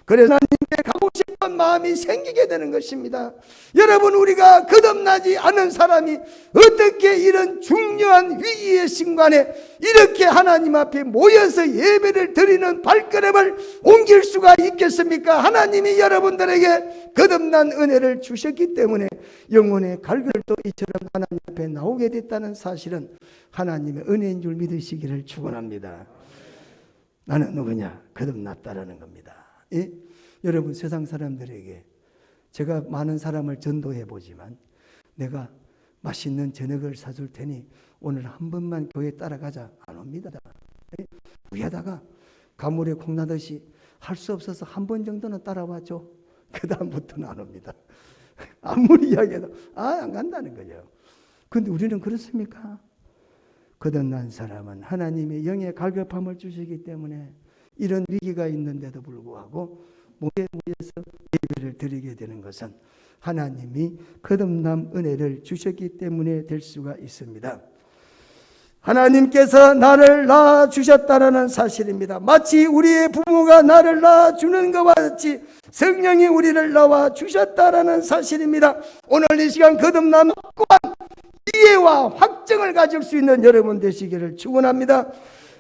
그래서 하나님께 가고 싶은 마음이 생기게 되는 것입니다. 여러분, 우리가 거듭나지 않은 사람이 어떻게 이런 중요한 위기의 순간에 이렇게 하나님 앞에 모여서 예배를 드리는 발걸음을 옮길 수가 있겠습니까? 하나님이 여러분들에게 거듭난 은혜를 주셨기 때문에 영혼의 갈급도 이처럼 하나님 앞에 나오게 됐다는 사실은 하나님의 은혜인 줄 믿으시기를 축원합니다. 나는 누구냐? 거듭났다라는 겁니다. 예? 여러분, 세상 사람들에게 제가 많은 사람을 전도해 보지만 내가 맛있는 저녁을 사줄 테니 오늘 한 번만 교회 따라가자 안 옵니다. 예? 위에다가 가물에 콩나듯이 할 수 없어서 한 번 정도는 따라와줘. 그 다음부터는 안 옵니다. 아무리 이야기해도 안 간다는 거죠. 그런데 우리는 그렇습니까? 거듭난 사람은 하나님의 영의 갈급함을 주시기 때문에 이런 위기가 있는데도 불구하고 모여서 예배를 드리게 되는 것은 하나님이 거듭남 은혜를 주셨기 때문에 될 수가 있습니다. 하나님께서 나를 낳아주셨다는 사실입니다. 마치 우리의 부모가 나를 낳아주는 것과 같이 성령이 우리를 낳아주셨다는 사실입니다. 오늘 이 시간 거듭남 확고한 이해와 확정을 가질 수 있는 여러분 되시기를 축원합니다.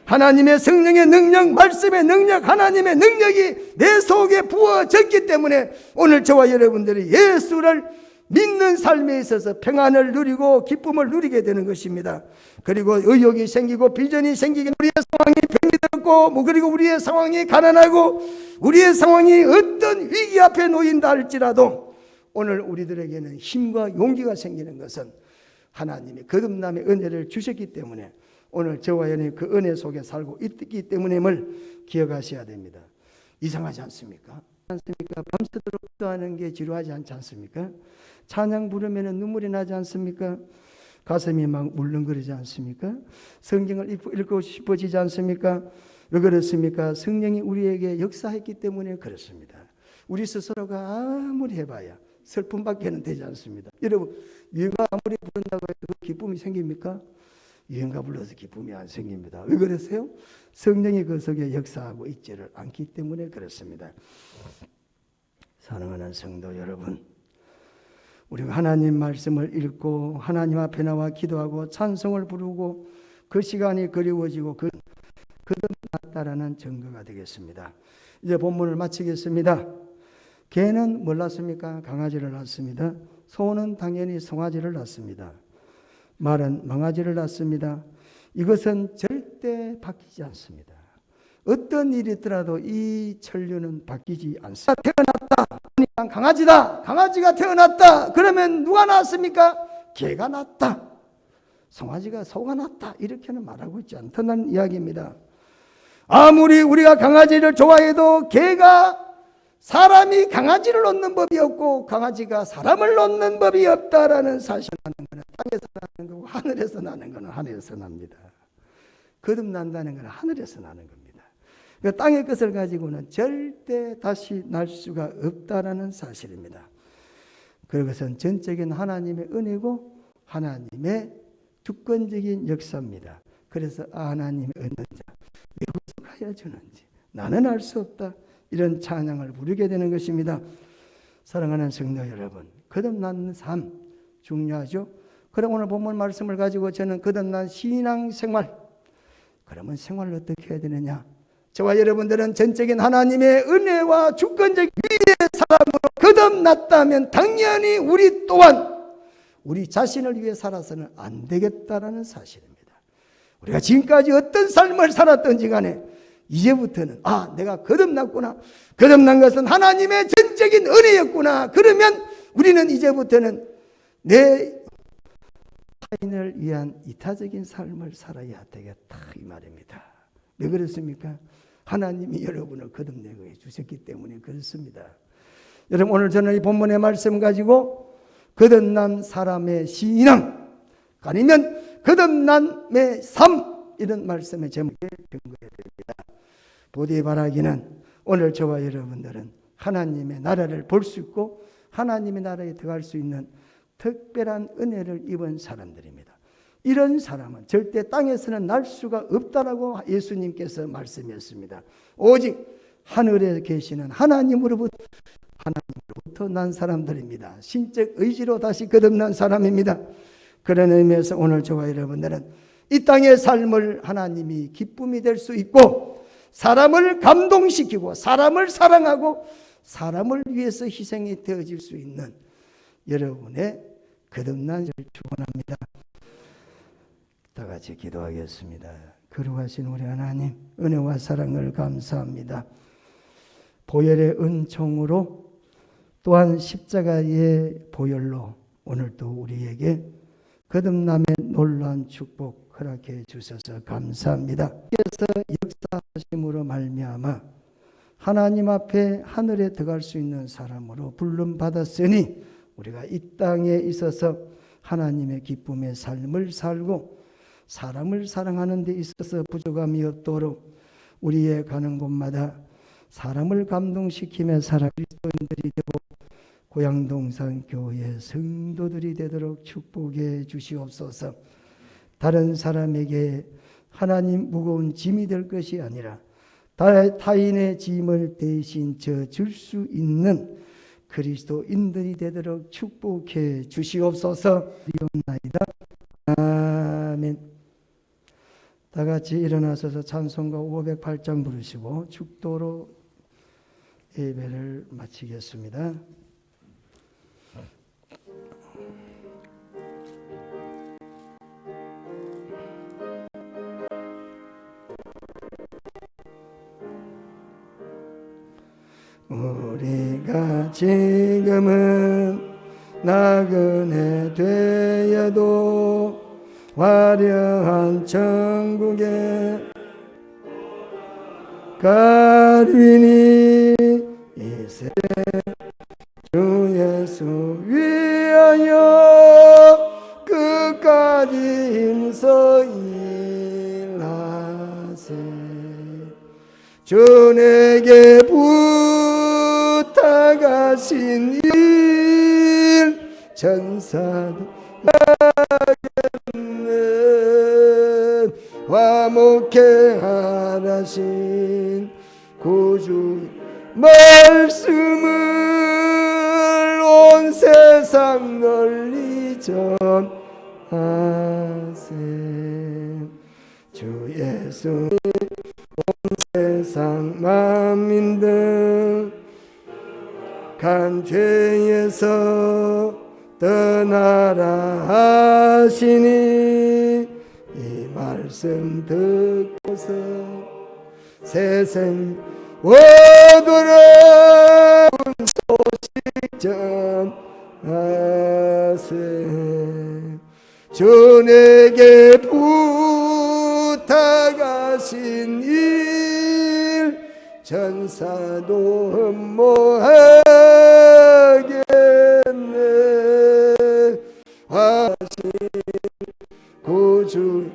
하나님의 성령의 능력, 말씀의 능력, 하나님의 능력이 내 속에 부어졌기 때문에 오늘 저와 여러분들이 예수를 믿는 삶에 있어서 평안을 누리고 기쁨을 누리게 되는 것입니다. 그리고 의욕이 생기고 비전이 생기게, 우리의 상황이 병이 들었고 그리고 우리의 상황이 가난하고 우리의 상황이 어떤 위기 앞에 놓인다 할지라도 오늘 우리들에게는 힘과 용기가 생기는 것은 하나님이 거듭남의 은혜를 주셨기 때문에 오늘 저와 여러분이 그 은혜 속에 살고 있기 때문임을 기억하셔야 됩니다. 이상하지 않습니까? 밤새도록 기도하는 게 지루하지 않지 않습니까? 찬양 부르면 눈물이 나지 않습니까? 가슴이 막 울렁거리지 않습니까? 성경을 읽고 싶어지지 않습니까? 왜 그렇습니까? 성령이 우리에게 역사했기 때문에 그렇습니다. 우리 스스로가 아무리 해봐야 슬픔밖에는 되지 않습니다. 여러분, 유행가 아무리 부른다고 해도 기쁨이 생깁니까? 유행가 불러서 기쁨이 안 생깁니다. 왜 그러세요? 성령이 그 속에 역사하고 있지를 않기 때문에 그렇습니다. 사랑하는 성도 여러분, 우리가 하나님 말씀을 읽고 하나님 앞에 나와 기도하고 찬송을 부르고 그 시간이 그리워지고 거듭났다라는 증거가 되겠습니다. 이제 본문을 마치겠습니다. 개는 뭘 낳습니까? 강아지를 낳습니다. 소는 당연히 송아지를 낳습니다. 말은 망아지를 낳습니다. 이것은 절대 바뀌지 않습니다. 어떤 일이 있더라도 이 천류는 바뀌지 않습니다. 태어났다. 그러니까 강아지다. 강아지가 태어났다. 그러면 누가 낳았습니까? 개가 낳았다. 송아지가 소가 낳았다. 이렇게는 말하고 있지 않다는 이야기입니다. 아무리 우리가 강아지를 좋아해도 개가 사람이 강아지를 놓는 법이 없고 강아지가 사람을 놓는 법이 없다라는 사실을 하는 것은 땅에서 나는 거고 하늘에서 나는 것은 하늘에서 납니다. 거듭난다는 것은 하늘에서 나는 겁니다. 그 땅의 것을 가지고는 절대 다시 날 수가 없다라는 사실입니다. 그것은 전적인 하나님의 은혜고 하나님의 주권적인 역사입니다. 그래서 하나님의 얻는 자 왜 구속하여 주는지 나는 알 수 없다. 이런 찬양을 부르게 되는 것입니다. 사랑하는 성도 여러분, 거듭난 삶 중요하죠. 그럼 오늘 본문 말씀을 가지고 저는 거듭난 신앙생활, 그러면 생활을 어떻게 해야 되느냐? 저와 여러분들은 전적인 하나님의 은혜와 주권적 위의 사람으로 거듭났다면 당연히 우리 또한 우리 자신을 위해 살아서는 안 되겠다라는 사실입니다. 우리가 지금까지 어떤 삶을 살았던지 간에 이제부터는 내가 거듭났구나. 거듭난 것은 하나님의 전적인 은혜였구나. 그러면 우리는 이제부터는 내 타인을 위한 이타적인 삶을 살아야 되겠다 이 말입니다. 왜 그렇습니까? 하나님이 여러분을 거듭내고 해주셨기 때문에 그렇습니다. 여러분, 오늘 저는 이 본문의 말씀 가지고 거듭난 사람의 신앙 아니면 거듭남의 삶, 이런 말씀의 제목에 근거해야 됩니다. 부디 바라기는 오늘 저와 여러분들은 하나님의 나라를 볼 수 있고 하나님의 나라에 들어갈 수 있는 특별한 은혜를 입은 사람들입니다. 이런 사람은 절대 땅에서는 날 수가 없다라고 예수님께서 말씀했습니다. 오직 하늘에 계시는 하나님으로부터 난 사람들입니다. 신적 의지로 다시 거듭난 사람입니다. 그런 의미에서 오늘 저와 여러분들은 이 땅의 삶을 하나님이 기쁨이 될 수 있고 사람을 감동시키고 사람을 사랑하고 사람을 위해서 희생이 되어질 수 있는 여러분의 거듭난 절 축원합니다. 다 같이 기도하겠습니다. 거룩하신 우리 하나님, 은혜와 사랑을 감사합니다. 보혈의 은총으로 또한 십자가의 보혈로 오늘도 우리에게 거듭남의 놀라운 축복 허락해 주셔서 감사합니다. 그래서 역사하심으로 말미암아 하나님 앞에 하늘에 들어갈 수 있는 사람으로 부름 받았으니 우리가 이 땅에 있어서 하나님의 기쁨의 삶을 살고 사람을 사랑하는 데 있어서 부족함이 없도록 우리의 가는 곳마다 사람을 감동시키며 살아 그리스도인들이 되고 고양동산 교회 성도들이 되도록 축복해 주시옵소서. 다른 사람에게 하나님 무거운 짐이 될 것이 아니라 타인의 짐을 대신 져줄 수 있는 그리스도인들이 되도록 축복해 주시옵소서. 아멘. 다 같이 일어나셔서 찬송가 508장 부르시고 축도로 예배를 마치겠습니다. 우리가 지금은 나그네 되어도 화려한 천국에 가리니 이세 주 예수 위하여 끝까지 힘써 일하세. 주 내게 부탁하신 일 전사도 하겠네. 화목해 하라신 구주 말씀을 온 세상 널리 전하세. 주 예수 세상 만민들 간 죄에서 떠나라 하시니 이 말씀 듣고서 세상 오더라 소식 전하세. 주 내게 부탁하신 일 전사도 흠모하겠네. 하신 구주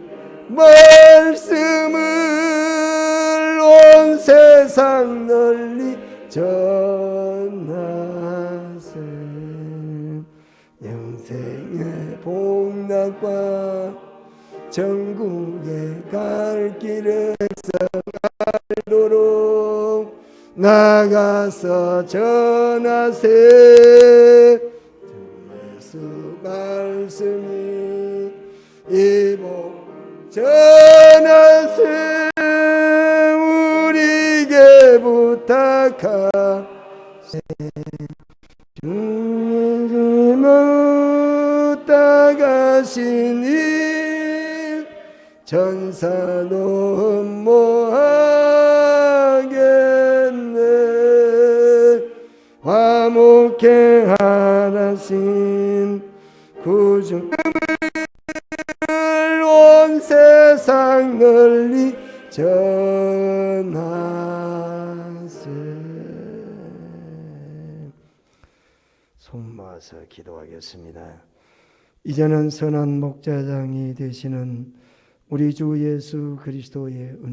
말씀을 온 세상 널리 전하세. 영생의 복락과 전국에 갈 길을 알도록 나가서 전하세. 주 예수 말씀이 이복 전하세. 우리에게 부탁하세. 주님이 부탁하신 일 전사도 흠모하겠네. 화목해 하라신 구주 온 세상 널리 전하세. 손 모아서 기도하겠습니다. 이제는 선한 목자장이 되시는 우리 주 예수 그리스도의 하나님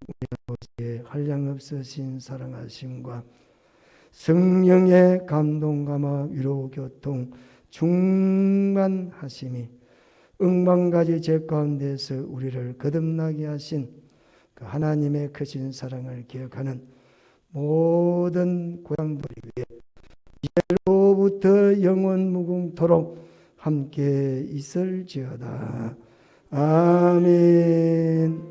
우리 아버지의 한량없으신 사랑하심과 성령의 감동감화 위로 교통 충만하심이 억만가지 죄 가운데서 우리를 거듭나게 하신 그 하나님의 크신 사랑을 기억하는 모든 고향들이 위해 이제로부터 영원 무궁토록 함께 있을지어다. 아멘.